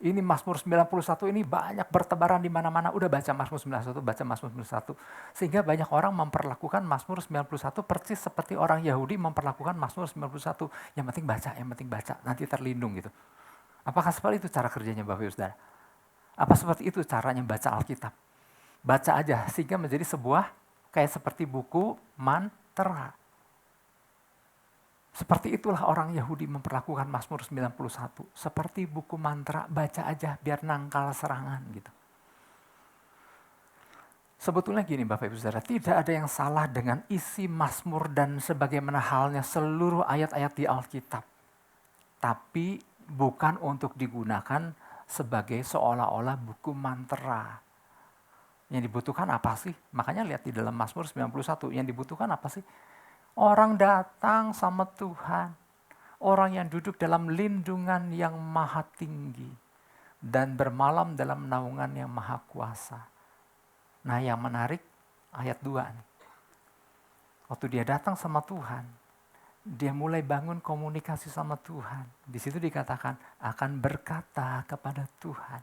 Ini Mazmur 91 ini banyak bertebaran di mana-mana. Udah baca Mazmur 91, baca Mazmur 91. Sehingga banyak orang memperlakukan Mazmur 91 persis seperti orang Yahudi memperlakukan Mazmur 91. Yang penting baca, nanti terlindung gitu. Apakah seperti itu cara kerjanya Bapak Ibu Saudara? Apa seperti itu caranya baca Alkitab? Baca aja sehingga menjadi sebuah kayak seperti buku mantra. Seperti itulah orang Yahudi memperlakukan Mazmur 91. Seperti buku mantra, baca aja biar nangkal serangan gitu. Sebetulnya gini Bapak Ibu Saudara, tidak ada yang salah dengan isi Mazmur dan sebagaimana halnya seluruh ayat-ayat di Alkitab. Tapi bukan untuk digunakan sebagai seolah-olah buku mantra. Yang dibutuhkan apa sih? Makanya lihat di dalam Mazmur 91, yang dibutuhkan apa sih? Orang datang sama Tuhan, orang yang duduk dalam lindungan yang maha tinggi dan bermalam dalam naungan yang maha kuasa. Nah yang menarik ayat 2 nih. Waktu dia datang sama Tuhan, dia mulai bangun komunikasi sama Tuhan. Di situ dikatakan akan berkata kepada Tuhan,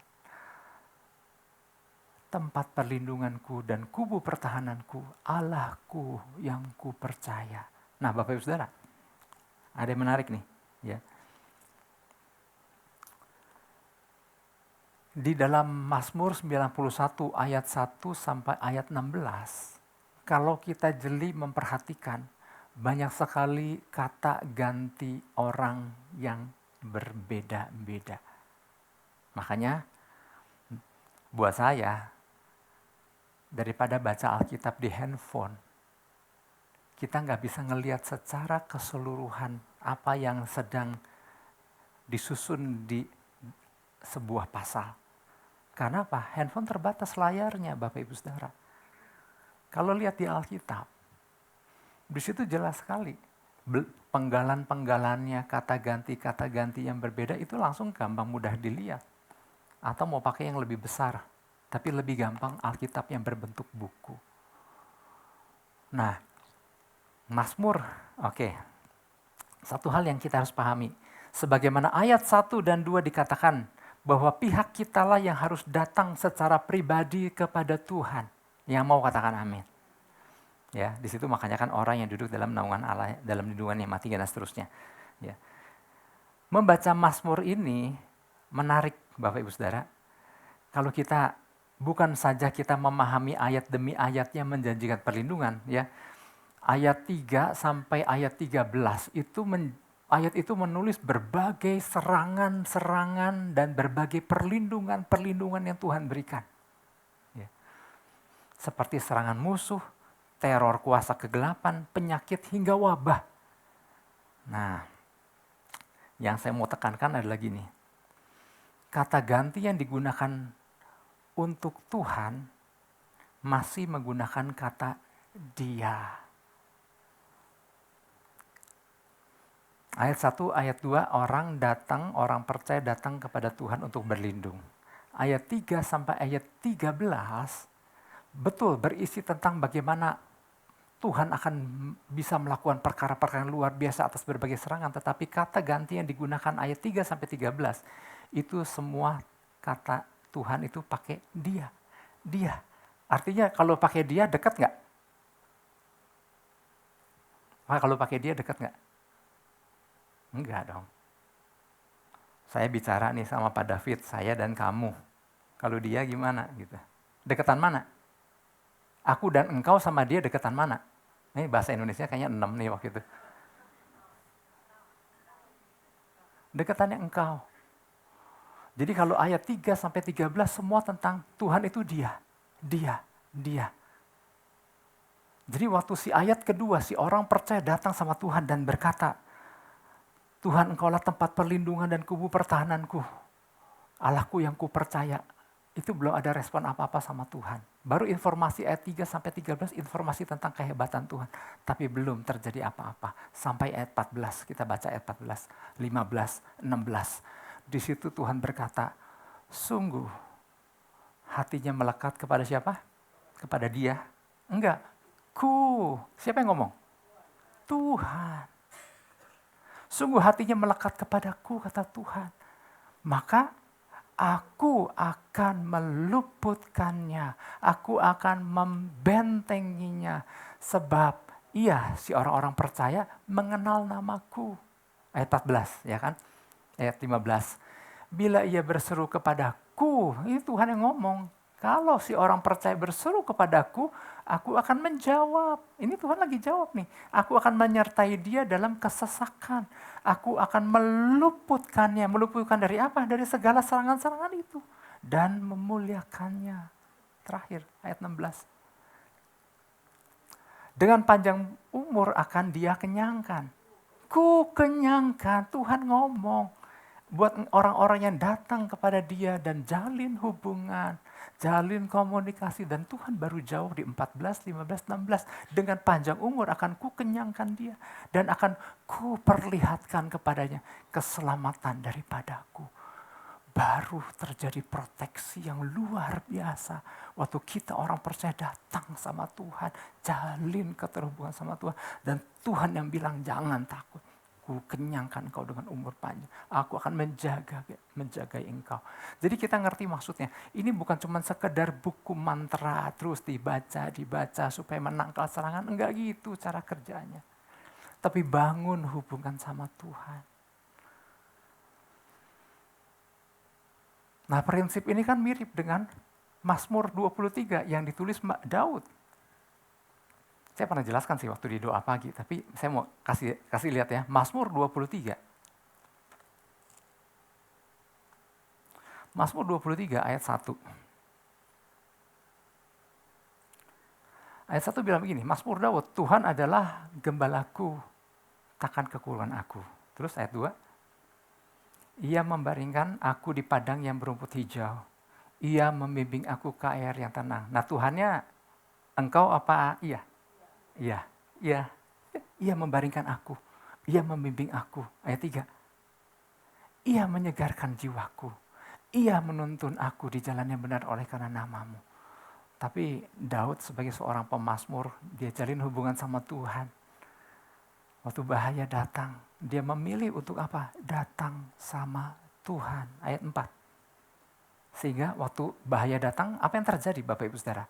tempat perlindunganku dan kubu pertahananku, Allahku yang ku percaya. Nah Bapak Ibu Saudara, ada yang menarik nih. Ya. Di dalam Mazmur 91 ayat 1 sampai ayat 16, kalau kita jeli memperhatikan, banyak sekali kata ganti orang yang berbeda-beda. Makanya buat saya, daripada baca Alkitab di handphone, kita nggak bisa ngelihat secara keseluruhan apa yang sedang disusun di sebuah pasal. Karena apa? Handphone terbatas layarnya Bapak Ibu Saudara. Kalau lihat di Alkitab, di situ jelas sekali penggalan-penggalannya, kata ganti yang berbeda itu langsung gampang mudah dilihat. Atau mau pakai yang lebih besar, tapi lebih gampang Alkitab yang berbentuk buku. Nah, Mazmur, oke. Satu hal yang kita harus pahami, sebagaimana ayat 1 dan 2 dikatakan bahwa pihak kitalah yang harus datang secara pribadi kepada Tuhan. Yang mau katakan amin. Ya, di situ makanya kan orang yang duduk dalam naungan Allah, dalam lindungan yang mati dan seterusnya. Ya. Membaca Mazmur ini menarik Bapak Ibu Saudara. Kalau kita bukan saja kita memahami ayat demi ayatnya menjanjikan perlindungan, ya. Ayat 3 sampai ayat 13 itu ayat itu menulis berbagai serangan-serangan dan berbagai perlindungan-perlindungan yang Tuhan berikan. Ya. Seperti serangan musuh, teror kuasa kegelapan, penyakit hingga wabah. Nah, yang saya mau tekankan adalah gini. Kata ganti yang digunakan untuk Tuhan masih menggunakan kata dia. Ayat 1, ayat 2, orang percaya datang kepada Tuhan untuk berlindung. Ayat 3 sampai ayat 13, betul berisi tentang bagaimana Tuhan akan bisa melakukan perkara-perkara yang luar biasa atas berbagai serangan. Tetapi kata ganti yang digunakan ayat 3 sampai 13, itu semua kata Tuhan itu pakai dia. Dia. Artinya kalau pakai dia dekat nggak? Kalau pakai dia dekat nggak? Enggak dong. Saya bicara nih sama Pak David, saya dan kamu. Kalau dia gimana gitu? Dekatan mana? Aku dan engkau sama dia dekatan mana? Ini bahasa Indonesia kayaknya 6 nih waktu itu. Dekatannya engkau. Jadi kalau ayat 3 sampai 13 semua tentang Tuhan itu dia. Jadi waktu si ayat kedua, si orang percaya datang sama Tuhan dan berkata, Tuhan engkaulah tempat perlindungan dan kubu pertahananku. Allahku yang ku percaya. Itu belum ada respon apa-apa sama Tuhan. Baru informasi ayat 3 sampai 13 informasi tentang kehebatan Tuhan. Tapi belum terjadi apa-apa. Sampai ayat 14, kita baca ayat 14, 15, 16. Di situ Tuhan berkata, sungguh hatinya melekat kepada siapa? Kepada dia? Enggak. Siapa yang ngomong? Tuhan. Sungguh hatinya melekat kepadaku, kata Tuhan. Maka aku akan meluputkannya. Aku akan membentenginya. Sebab ia, si orang-orang percaya, mengenal namaku. Ayat 14, ya kan? Ayat 15. Bila ia berseru kepadaku, ini Tuhan yang ngomong. Kalau si orang percaya berseru kepadaku, aku akan menjawab. Ini Tuhan lagi jawab nih. Aku akan menyertai dia dalam kesesakan. Aku akan meluputkannya. Meluputkan dari apa? Dari segala serangan-serangan itu. Dan memuliakannya. Terakhir, ayat 16. Dengan panjang umur akan dia kenyangkan. Ku kenyangkan, Tuhan ngomong. Buat orang-orang yang datang kepada dia dan jalin hubungan, jalin komunikasi. Dan Tuhan baru jawab di 14, 15, 16. Dengan panjang umur akan ku kenyangkan dia. Dan akan ku perlihatkan kepadanya keselamatan daripadaku. Baru terjadi proteksi yang luar biasa. Waktu kita orang percaya datang sama Tuhan, jalin keterhubungan sama Tuhan. Dan Tuhan yang bilang jangan takut. Ku kenyangkan engkau dengan umur panjang. Aku akan menjaga engkau. Jadi kita ngerti maksudnya. Ini bukan cuma sekedar buku mantra terus dibaca supaya menangkal serangan. Enggak gitu cara kerjanya. Tapi bangun hubungan sama Tuhan. Nah prinsip ini kan mirip dengan Mazmur 23 yang ditulis Daud. Saya pernah jelaskan sih waktu di doa pagi, tapi saya mau kasih lihat ya. Mazmur 23. Mazmur 23 ayat 1. Ayat 1 bilang begini, Mazmur Daud, Tuhan adalah gembalaku, takkan kekurangan aku. Terus ayat 2. Ia membaringkan aku di padang yang berumput hijau. Ia membimbing aku ke air yang tenang. Nah Tuhannya engkau apa? Iya. Ia membaringkan aku. Ia membimbing aku. Ayat 3. Ia menyegarkan jiwaku. Ia menuntun aku di jalan yang benar oleh karena namamu. Tapi Daud sebagai seorang pemazmur, dia jalin hubungan sama Tuhan. Waktu bahaya datang, dia memilih untuk apa? Datang sama Tuhan. Ayat 4. Sehingga waktu bahaya datang, apa yang terjadi Bapak Ibu Saudara?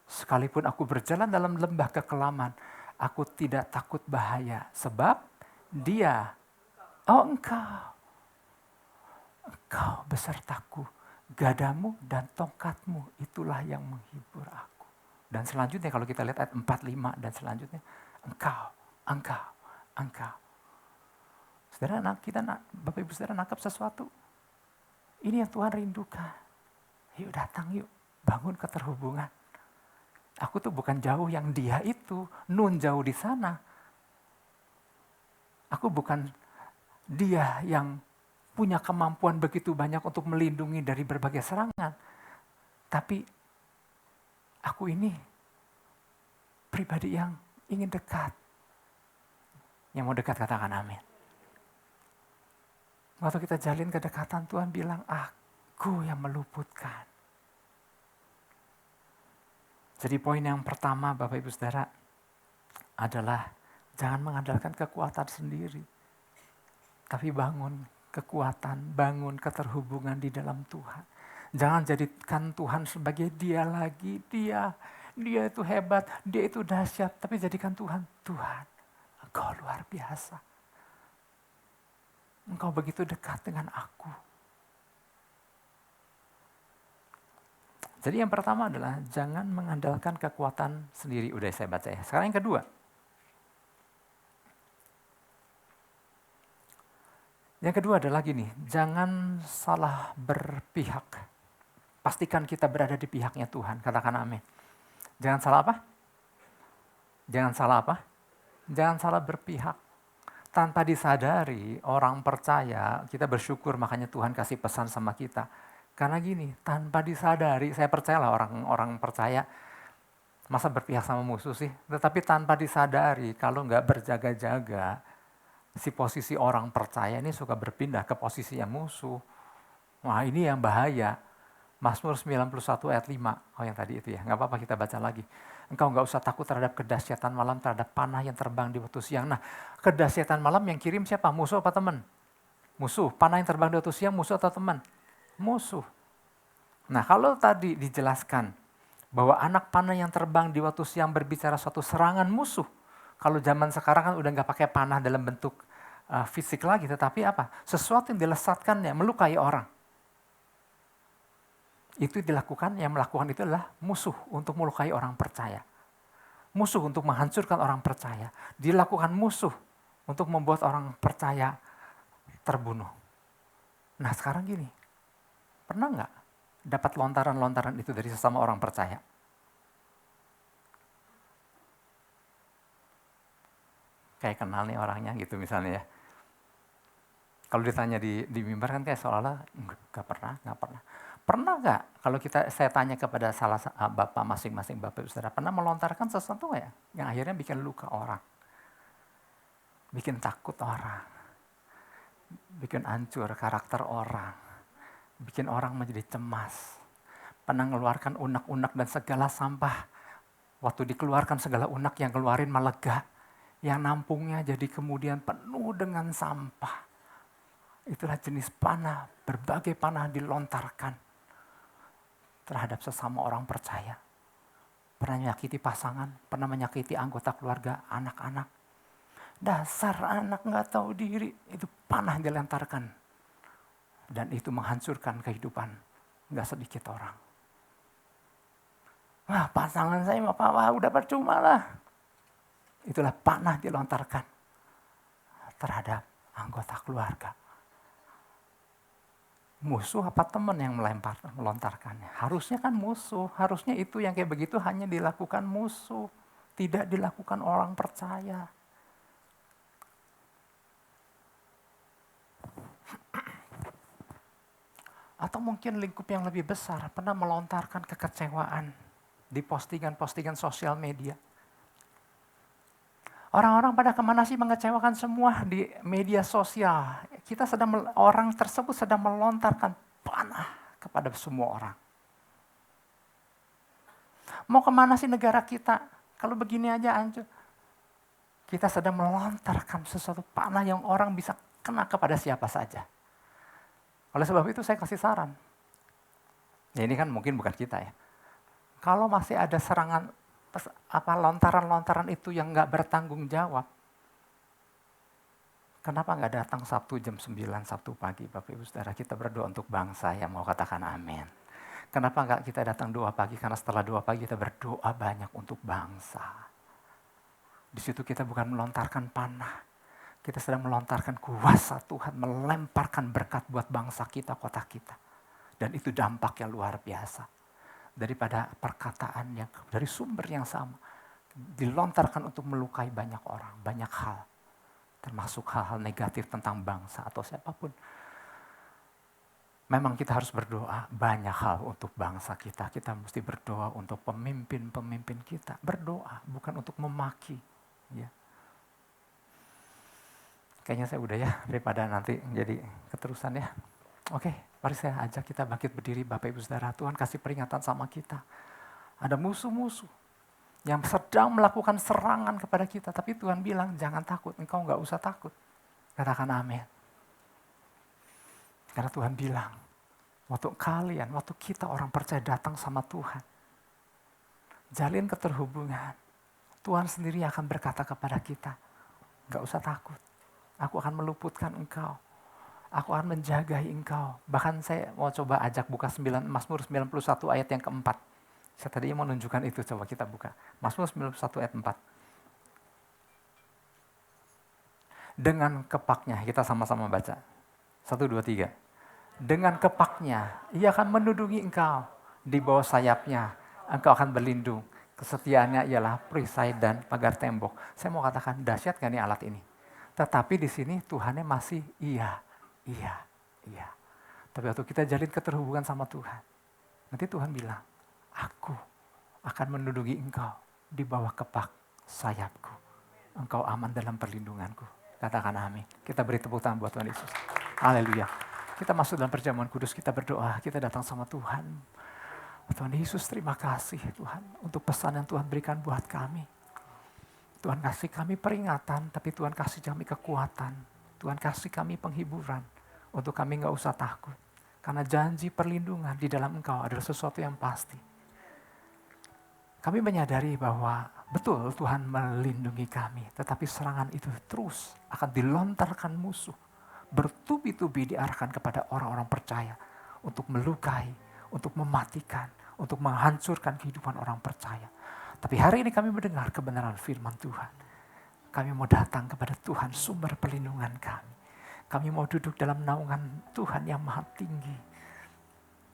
Sekalipun aku berjalan dalam lembah kekelaman, aku tidak takut bahaya. Sebab dia, engkau besertaku. Gadamu dan tongkatmu, itulah yang menghibur aku. Dan selanjutnya kalau kita lihat ayat 4, 5 dan selanjutnya, engkau. Saudara, Bapak Ibu Saudara nangkap sesuatu. Ini yang Tuhan rindukan. Yuk datang yuk, bangun keterhubungan. Aku tuh bukan jauh yang dia itu, Nun jauh di sana. Aku bukan dia yang punya kemampuan begitu banyak untuk melindungi dari berbagai serangan. Tapi aku ini pribadi yang ingin dekat. Yang mau dekat katakan amin. Waktu kita jalin kedekatan Tuhan bilang, aku yang meluputkan. Jadi poin yang pertama Bapak Ibu Saudara adalah jangan mengandalkan kekuatan sendiri. Tapi bangun kekuatan, bangun keterhubungan di dalam Tuhan. Jangan jadikan Tuhan sebagai dia lagi, dia itu hebat, dia itu dahsyat. Tapi jadikan Tuhan, Engkau luar biasa. Engkau begitu dekat dengan aku. Jadi yang pertama adalah jangan mengandalkan kekuatan sendiri. Udah saya baca ya. Sekarang yang kedua. Yang kedua adalah gini, jangan salah berpihak. Pastikan kita berada di pihaknya Tuhan, katakan amin. Jangan salah apa? Jangan salah apa? Jangan salah berpihak. Tanpa disadari, orang percaya, kita bersyukur makanya Tuhan kasih pesan sama kita. Karena gini, tanpa disadari, saya percayalah orang percaya, masa berpihak sama musuh sih? Tetapi tanpa disadari, kalau nggak berjaga-jaga, si posisi orang percaya ini suka berpindah ke posisi yang musuh. Wah, ini yang bahaya. Mazmur 91 ayat 5, yang tadi itu ya, nggak apa-apa kita baca lagi. Engkau nggak usah takut terhadap kedahsyatan malam, terhadap panah yang terbang di waktu siang. Nah, kedahsyatan malam yang kirim siapa? Musuh apa teman? Musuh. Panah yang terbang di waktu siang, musuh atau teman? Musuh. Nah, kalau tadi dijelaskan bahwa anak panah yang terbang di waktu siang berbicara suatu serangan musuh. Kalau zaman sekarang kan udah nggak pakai panah dalam bentuk fisik lagi, tetapi apa? Sesuatu yang dilesatkannya, melukai orang. Itu dilakukan, yang melakukan itu adalah musuh untuk melukai orang percaya. Musuh untuk menghancurkan orang percaya. Dilakukan musuh untuk membuat orang percaya terbunuh. Nah sekarang gini, pernah nggak dapat lontaran-lontaran itu dari sesama orang percaya? Kayak kenal nih orangnya gitu misalnya ya. Kalau ditanya di mimbar kan kayak seolah-olah nggak pernah. Pernah nggak kalau saya tanya kepada salah bapak masing-masing bapak saudara, pernah melontarkan sesuatu nggak ya? Yang akhirnya bikin luka orang, bikin takut orang, bikin hancur karakter orang, bikin orang menjadi cemas. Pernah mengeluarkan unek-unek dan segala sampah. Waktu dikeluarkan segala unek yang keluarin melega, yang nampungnya jadi kemudian penuh dengan sampah. Itulah jenis panah, berbagai panah dilontarkan terhadap sesama orang percaya. Pernah menyakiti pasangan, pernah menyakiti anggota keluarga, anak-anak. Dasar anak nggak tahu diri, itu panah dilentarkan. Dan itu menghancurkan kehidupan nggak sedikit orang. Wah pasangan saya wah udah percuma lah. Itulah panah dilontarkan terhadap anggota keluarga. Musuh apa teman yang melontarkannya? Harusnya kan musuh. Harusnya itu yang kayak begitu hanya dilakukan musuh. Tidak dilakukan orang percaya. Atau mungkin lingkup yang lebih besar pernah melontarkan kekecewaan di postingan-postingan sosial media. Orang-orang pada kemana sih mengecewakan semua di media sosial. Orang tersebut sedang melontarkan panah kepada semua orang. Mau kemana sih negara kita? Kalau begini aja hancur. Kita sedang melontarkan sesuatu panah yang orang bisa kena kepada siapa saja. Oleh sebab itu saya kasih saran. Ya ini kan mungkin bukan kita ya. Kalau masih ada serangan lontaran-lontaran itu yang nggak bertanggung jawab. Kenapa nggak datang Sabtu jam 9 Sabtu pagi Bapak Ibu Saudara kita berdoa untuk bangsa yang mau katakan amin. Kenapa nggak kita datang doa pagi karena setelah doa pagi kita berdoa banyak untuk bangsa. Di situ kita bukan melontarkan panah. Kita sedang melontarkan kuasa Tuhan melemparkan berkat buat bangsa kita, kota kita. Dan itu dampaknya luar biasa. Daripada perkataan yang dari sumber yang sama dilontarkan untuk melukai banyak orang, banyak hal, termasuk hal-hal negatif tentang bangsa atau siapapun. Memang kita harus berdoa banyak hal untuk bangsa kita. Kita mesti berdoa untuk pemimpin-pemimpin kita. Berdoa bukan untuk memaki. Ya. Kayaknya saya udah ya daripada nanti jadi keterusan ya. Oke, mari saya ajak kita bangkit berdiri Bapak Ibu Saudara. Tuhan kasih peringatan sama kita. Ada musuh-musuh yang sedang melakukan serangan kepada kita. Tapi Tuhan bilang jangan takut, engkau nggak usah takut. Katakan amin. Karena Tuhan bilang, waktu kita orang percaya datang sama Tuhan. Jalin keterhubungan. Tuhan sendiri akan berkata kepada kita, nggak usah takut. Aku akan meluputkan engkau. Aku akan menjagai engkau. Bahkan saya mau coba ajak buka Mazmur 91 ayat yang keempat. Saya tadinya mau menunjukkan itu, coba kita buka. Mazmur 91 ayat 4. Dengan kepaknya, kita sama-sama baca. 1, 2, 3. Dengan kepaknya, ia akan menudungi engkau. Di bawah sayapnya, engkau akan berlindung. Kesetiaannya ialah perisai dan pagar tembok. Saya mau katakan, dahsyat gak nih alat ini? Tetapi di sini Tuhannya masih iya. Tapi waktu kita jalin keterhubungan sama Tuhan, nanti Tuhan bilang, aku akan menudungi engkau di bawah kepak sayapku. Engkau aman dalam perlindunganku. Katakan amin. Kita beri tepuk tangan buat Tuhan Yesus. Haleluya. Kita masuk dalam perjamuan kudus, kita berdoa, kita datang sama Tuhan. Tuhan Yesus, terima kasih Tuhan untuk pesan yang Tuhan berikan buat kami. Tuhan kasih kami peringatan, tapi Tuhan kasih kami kekuatan. Tuhan kasih kami penghiburan untuk kami gak usah takut. Karena janji perlindungan di dalam Engkau adalah sesuatu yang pasti. Kami menyadari bahwa betul Tuhan melindungi kami, tetapi serangan itu terus akan dilontarkan musuh. Bertubi-tubi diarahkan kepada orang-orang percaya untuk melukai, untuk mematikan, untuk menghancurkan kehidupan orang percaya. Tapi hari ini kami mendengar kebenaran firman Tuhan. Kami mau datang kepada Tuhan, sumber perlindungan kami. Kami mau duduk dalam naungan Tuhan yang maha tinggi.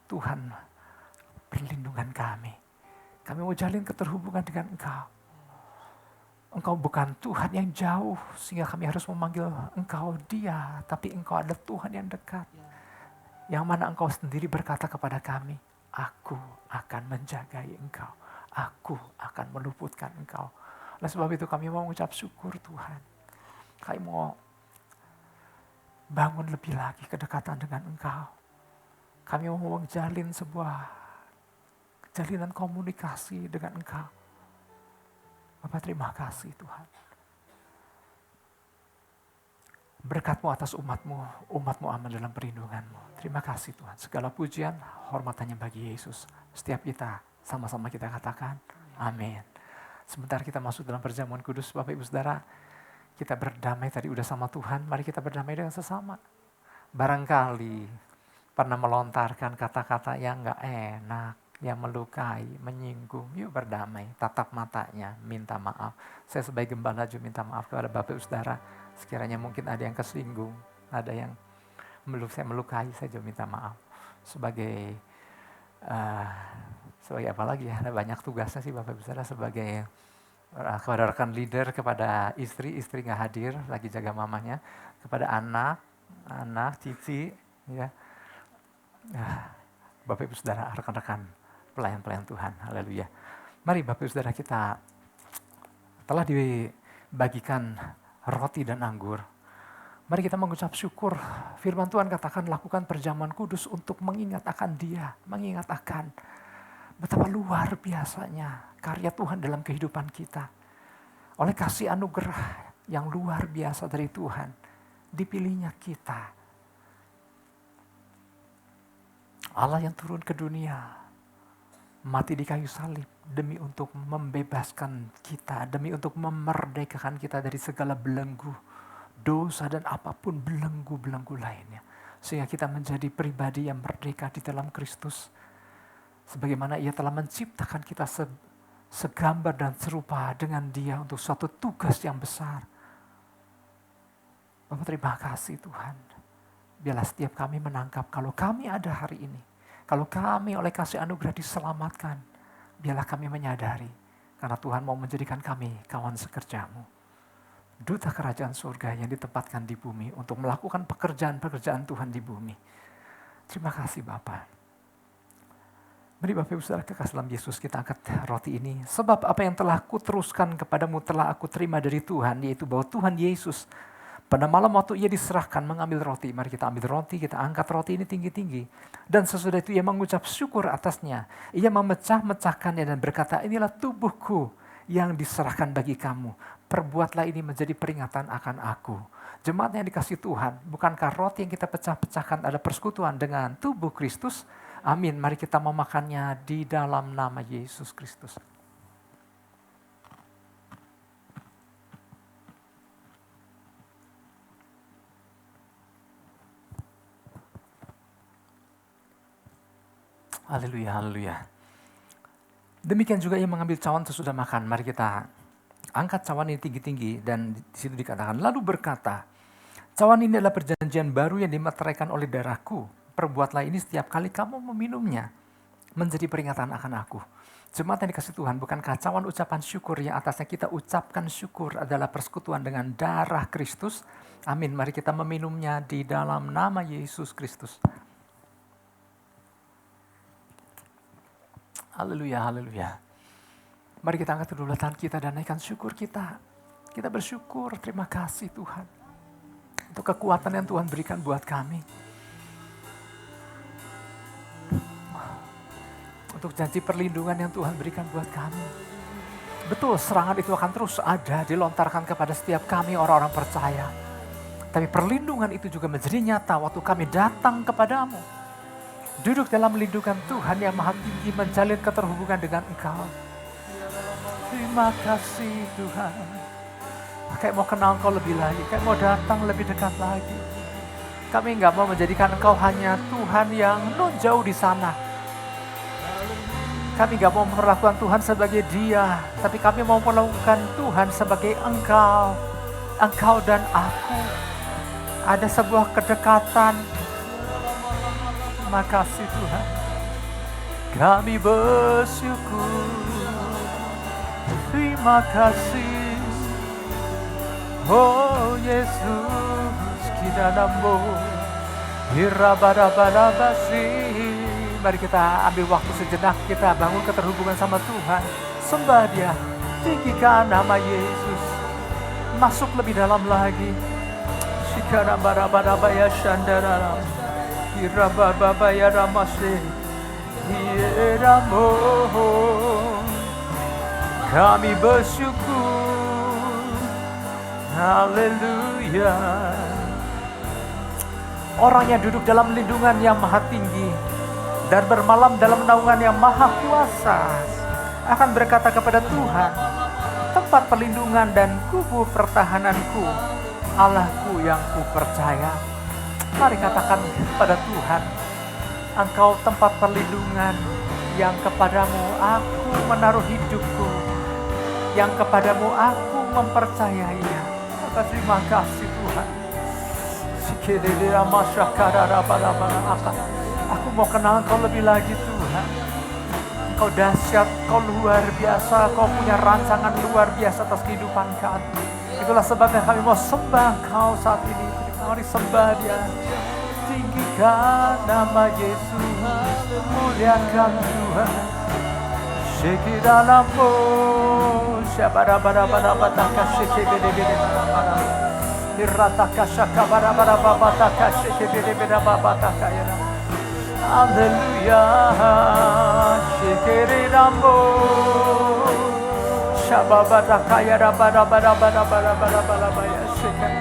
Tuhan, perlindungan kami. Kami mau jalin keterhubungan dengan Engkau. Engkau bukan Tuhan yang jauh sehingga kami harus memanggil Engkau dia. Tapi Engkau adalah Tuhan yang dekat. Yang mana Engkau sendiri berkata kepada kami, aku akan menjagai Engkau. Aku akan meluputkan Engkau. Oleh sebab itu kami mau mengucap syukur Tuhan. Kami mau bangun lebih lagi kedekatan dengan Engkau. Kami mau menjalin sebuah jalinan komunikasi dengan Engkau. Bapak terima kasih Tuhan. Berkat-Mu atas umat-Mu, umat-Mu aman dalam perlindungan-Mu. Terima kasih Tuhan. Segala pujian, hormatannya bagi Yesus. Setiap kita, sama-sama kita katakan, amin. Sebentar kita masuk dalam perjamuan kudus, Bapak Ibu Saudara. Kita berdamai tadi udah sama Tuhan, mari kita berdamai dengan sesama. Barangkali pernah melontarkan kata-kata yang gak enak, yang melukai, menyinggung. Yuk berdamai, tatap matanya, minta maaf. Saya sebagai gembala juga minta maaf kepada Bapak Ibu Saudara. Sekiranya mungkin ada yang kesinggung, ada yang saya melukai, saya juga minta maaf. Sebagai apa lagi ya, ada banyak tugasnya sih Bapak Ibu Saudara sebagai kepada rekan leader, kepada istri gak hadir, lagi jaga mamanya, kepada anak, cici, ya. Bapak Ibu Saudara, rekan-rekan, pelayan-pelayan Tuhan, haleluya. Mari Bapak Ibu Saudara, kita telah dibagikan roti dan anggur. Mari kita mengucap syukur. Firman Tuhan katakan lakukan perjamuan kudus untuk mengingat akan Dia, mengingat akan betapa luar biasanya karya Tuhan dalam kehidupan kita. Oleh kasih anugerah yang luar biasa dari Tuhan, dipilihnya kita. Allah yang turun ke dunia, mati di kayu salib demi untuk membebaskan kita, demi untuk memerdekakan kita dari segala belenggu, dosa dan apapun belenggu-belenggu lainnya. Sehingga kita menjadi pribadi yang merdeka di dalam Kristus. Sebagaimana Ia telah menciptakan kita segambar dan serupa dengan Dia untuk suatu tugas yang besar. Bapak terima kasih Tuhan. Biarlah setiap kami menangkap kalau kami ada hari ini. Kalau kami oleh kasih anugerah diselamatkan. Biarlah kami menyadari. Karena Tuhan mau menjadikan kami kawan sekerja-Mu. Duta kerajaan surga yang ditempatkan di bumi untuk melakukan pekerjaan-pekerjaan Tuhan di bumi. Terima kasih Bapak. Mari Bapak Ibu Saudara kekasih dalam Yesus, kita angkat roti ini. Sebab apa yang telah aku teruskan kepadamu telah aku terima dari Tuhan, yaitu bahwa Tuhan Yesus pada malam waktu Ia diserahkan mengambil roti. Mari kita ambil roti, kita angkat roti ini tinggi-tinggi. Dan sesudah itu Ia mengucap syukur atasnya. Ia memecah-mecahkannya dan berkata, inilah tubuhku yang diserahkan bagi kamu. Perbuatlah ini menjadi peringatan akan aku. Jemaat yang dikasih Tuhan, bukankah roti yang kita pecah-pecahkan ada persekutuan dengan tubuh Kristus? Amin. Mari kita memakannya di dalam nama Yesus Kristus. Haleluya, haleluya. Demikian juga Ia mengambil cawan sesudah makan. Mari kita angkat cawan ini tinggi-tinggi dan di situ dikatakan lalu berkata, Cawan ini adalah perjanjian baru yang dimeteraikan oleh darahku. Perbuatlah ini setiap kali kamu meminumnya, menjadi peringatan akan aku. Jemaat yang dikasih Tuhan, bukankah cawan ucapan syukur yang atasnya kita ucapkan syukur adalah persekutuan dengan darah Kristus? Amin. Mari kita meminumnya di dalam nama Yesus Kristus. Haleluya, haleluya. Mari kita angkat kedua tangan kita dan naikkan syukur kita. Kita bersyukur, terima kasih Tuhan. Untuk kekuatan yang Tuhan berikan buat kami. Untuk janji perlindungan yang Tuhan berikan buat kami. Betul, serangan itu akan terus ada, dilontarkan kepada setiap kami orang-orang percaya. Tapi perlindungan itu juga menjadi nyata waktu kami datang kepadamu. Duduk dalam lindungan Tuhan yang maha tinggi, menjalin keterhubungan dengan Engkau. Terima kasih Tuhan. Kayak mau kenal Engkau lebih lagi, kayak mau datang lebih dekat lagi. Kami nggak mau menjadikan Engkau hanya Tuhan yang non jauh di sana. Kami nggak mau memperlakukan Tuhan sebagai Dia, tapi kami mau memperlakukan Tuhan sebagai Engkau. Engkau dan aku. Ada sebuah kedekatan. Terima kasih Tuhan. Kami bersyukur. Terima kasih. Oh Yesus, kita nambo. Hirabarabarabasi. Mari kita ambil waktu sejenak, kita bangun keterhubungan sama Tuhan. Sembah Dia, tinggikan nama Yesus. Masuk lebih dalam lagi. Shikarabarabaya shandarara. Hirababaya ramase. Hiramo. Kami bersyukur. Haleluya. Orang yang duduk dalam lindungan yang maha tinggi dan bermalam dalam naungan yang maha kuasa akan berkata kepada Tuhan, tempat perlindungan dan kubu pertahananku, Allahku yang kupercaya. Mari katakan kepada Tuhan, Engkau tempat perlindungan yang kepadamu aku menaruh hidupku, yang kepadamu aku mempercayainya. Terima kasih Tuhan. Aku mau kenal Engkau lebih lagi Tuhan. Engkau dahsyat, Engkau luar biasa, Engkau punya rancangan luar biasa atas kehidupan kami. Itulah sebabnya kami mau sembah Engkau saat ini. Mari sembah Dia. Tinggikan nama Yesus, muliakan Tuhan. Shekidalamu, shabarabarabarabataka shekibedebedebarabarabara. Dirataka shakabarabarabarabataka shekibedebedebarabataka yana. Haleluya, shekirirambo. Shababataka yarabarabarabarabarabarabarabaya shekir.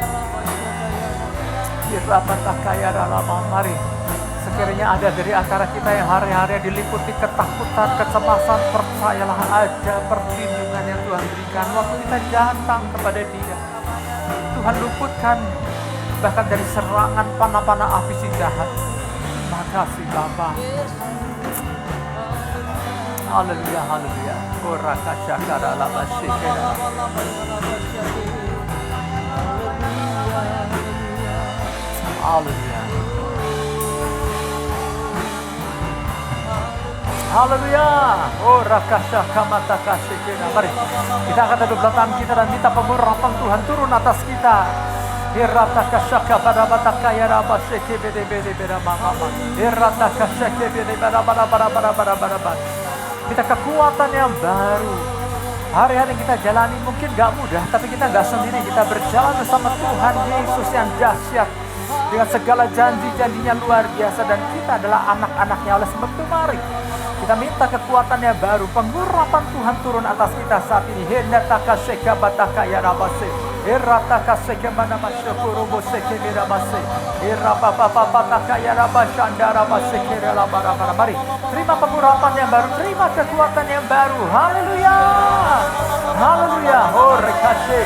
Dirabataka yaralama. Mari. Sekiranya ada dari antara kita yang hari-hari diliputi ketakutan, kecemasan, percayalah ada perlindungan yang Tuhan berikan. Waktu kita datang kepada Dia, Tuhan luputkan bahkan dari serangan panah-panah api si jahat. Terima kasih Bapa. Haleluya, haleluya. Koraka syakara lama syikera. Haleluya. Haleluya. Oh rakasha kamataka shekena. Mari kita akan duduk belakang kita dan minta pengurapan Tuhan turun atas kita. Hirataka shaka barabataka yaraba sheke bede bede beda mama. Hirataka sheke bede bara bara bara bara bara bara bara. Kita kekuatan yang baru. Hari-hari kita jalani mungkin gak mudah, tapi kita gak sendiri. Kita berjalan bersama Tuhan Yesus yang dahsyat dengan segala janji-janjinya luar biasa, dan kita adalah anak-anaknya. Oleh sebab itu mari kita minta kekuatan yang baru, pengurapan Tuhan turun atas kita saat ini. Hendataka sheka bataka yarabase, erataka sheka manamase kurubo sheke mirabase, erapapapapataka yarabashandarabase kerelabarabara. Mari terima pengurapan yang baru, terima kekuatan yang baru. Haleluya, haleluya. Horekashe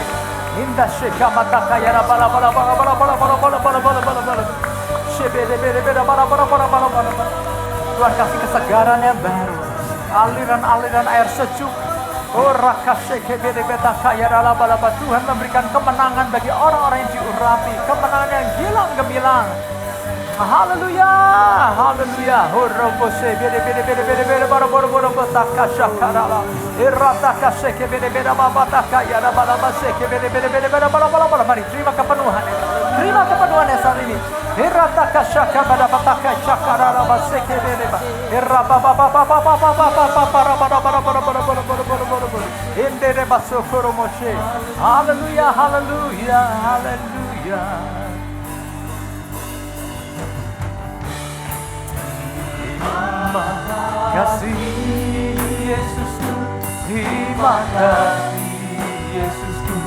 inda sheka mataka yarabalabalabalabalabalabalabalabalabalabalabala shebedebedebedabalabalabalabalabala. Tuhan kasih kesegaran yang baru, aliran-aliran air sejuk Tuhan memberikan kemenangan bagi orang-orang yang diurapi, kemenangan yang hilang gemilang. Haleluya, haleluya. Horobose bede boro bataka shakarala. Irataka seke bede babataka ya bala seke bede bala. Mari terima kepenuhan. Terima kepenuhan yang saat ini. Irataka shaka pada bataka shakarala baseke bede ba. Iraba Indere basokoro moshe. Haleluya, haleluya, haleluya. Terima kasih Yesusku, terima kasih Yesusku.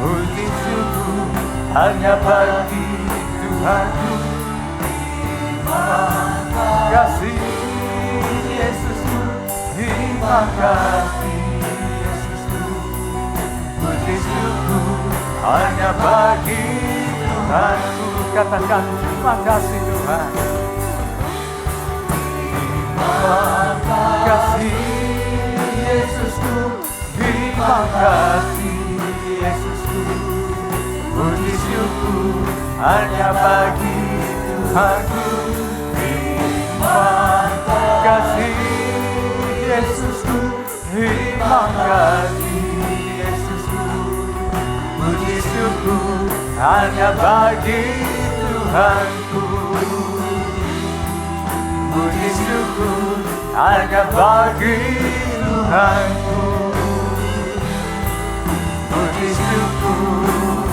Puji syukur hanya bagi Tuhanku. Terima kasih Yesusku, terima kasih Yesusku. Puji syukur hanya bagi Tuhanku. Katakan terima kasih Tuhan. Terima kasih Yesusku, terima kasih Yesusku. Puji syukur hanya bagi Tuhanku. Terima kasih Yesusku, terima kasih Yesusku. Puji syukur hanya bagi Tuhanku. Puji syukur hanya bagi Tuhanku. Puji syukur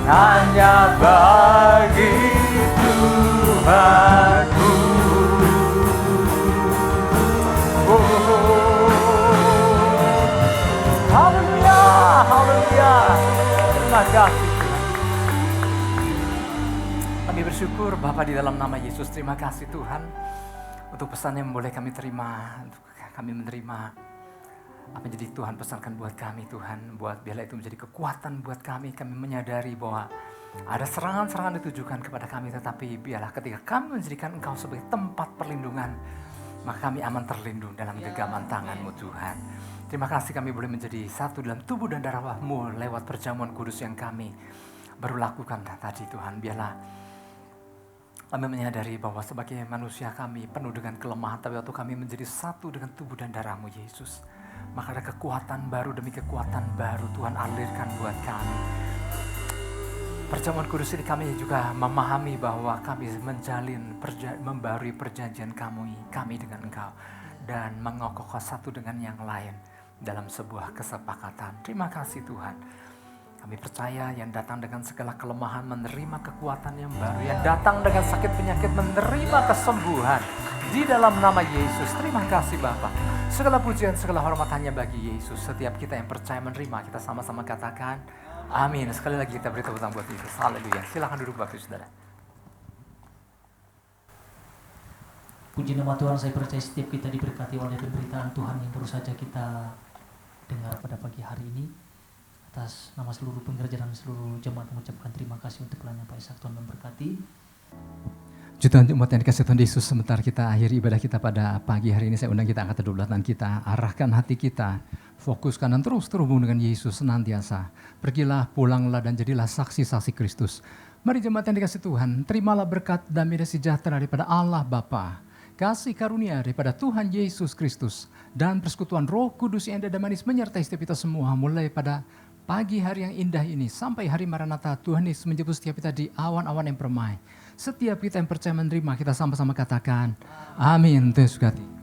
hanya bagi Tuhanku. Haleluya, haleluya. Terima kasih. Kami bersyukur Bapa di dalam nama Yesus. Terima kasih Tuhan untuk pesan yang boleh kami terima, untuk kami menerima apa yang jadi Tuhan pesankan buat kami Tuhan. Buat biarlah itu menjadi kekuatan buat kami. Kami menyadari bahwa ada serangan-serangan ditujukan kepada kami, tetapi biarlah ketika kami menjadikan Engkau sebagai tempat perlindungan, maka kami aman terlindung dalam genggaman tangan-Mu Tuhan. Terima kasih kami boleh menjadi satu dalam tubuh dan darah-Mu lewat perjamuan kudus yang kami baru lakukan tadi Tuhan. Biarlah kami menyadari bahwa sebagai manusia kami penuh dengan kelemahan, tapi waktu kami menjadi satu dengan tubuh dan darah-Mu Yesus, maka ada kekuatan baru demi kekuatan baru Tuhan alirkan buat kami. Perjamuan kudus ini kami juga memahami bahwa kami membarui perjanjian kami dengan Engkau dan mengokohkan satu dengan yang lain dalam sebuah kesepakatan. Terima kasih Tuhan. Kami percaya yang datang dengan segala kelemahan menerima kekuatan yang baru. Yang datang dengan sakit penyakit menerima kesembuhan. Di dalam nama Yesus. Terima kasih Bapa. Segala pujian, segala hormat hanya bagi Yesus. Setiap kita yang percaya menerima, kita sama-sama katakan amin. Sekali lagi kita beri tepuk tangan buat Yesus. Haleluya. Silakan duduk Bapak Saudara. Puji nama Tuhan, saya percaya setiap kita diberkati oleh pemberitaan Tuhan yang baru saja kita dengar pada pagi hari ini. Atas nama seluruh pengerja dan seluruh jemaat mengucapkan terima kasih untuk pelayanan Pak Ishak. Tuhan memberkati. Jutaan umat yang dikasih Tuhan Yesus, sebentar kita akhiri ibadah kita pada pagi hari ini, saya undang kita angkat kedua dan kita arahkan hati kita, fokuskan dan terus terhubung dengan Yesus senantiasa. Pergilah, pulanglah dan jadilah saksi-saksi Kristus. Mari jemaat yang dikasih Tuhan, terimalah berkat dan damai sejahtera daripada Allah Bapa, kasih karunia daripada Tuhan Yesus Kristus, dan persekutuan Roh Kudus yang ada dan manis menyertai setiap kita semua mulai pada pagi hari yang indah ini sampai hari Maranatha. Tuhan Yesus menjemput setiap kita di awan-awan yang permai. Setiap kita yang percaya menerima, kita sama-sama katakan amin. Tuhan Yesus berkati.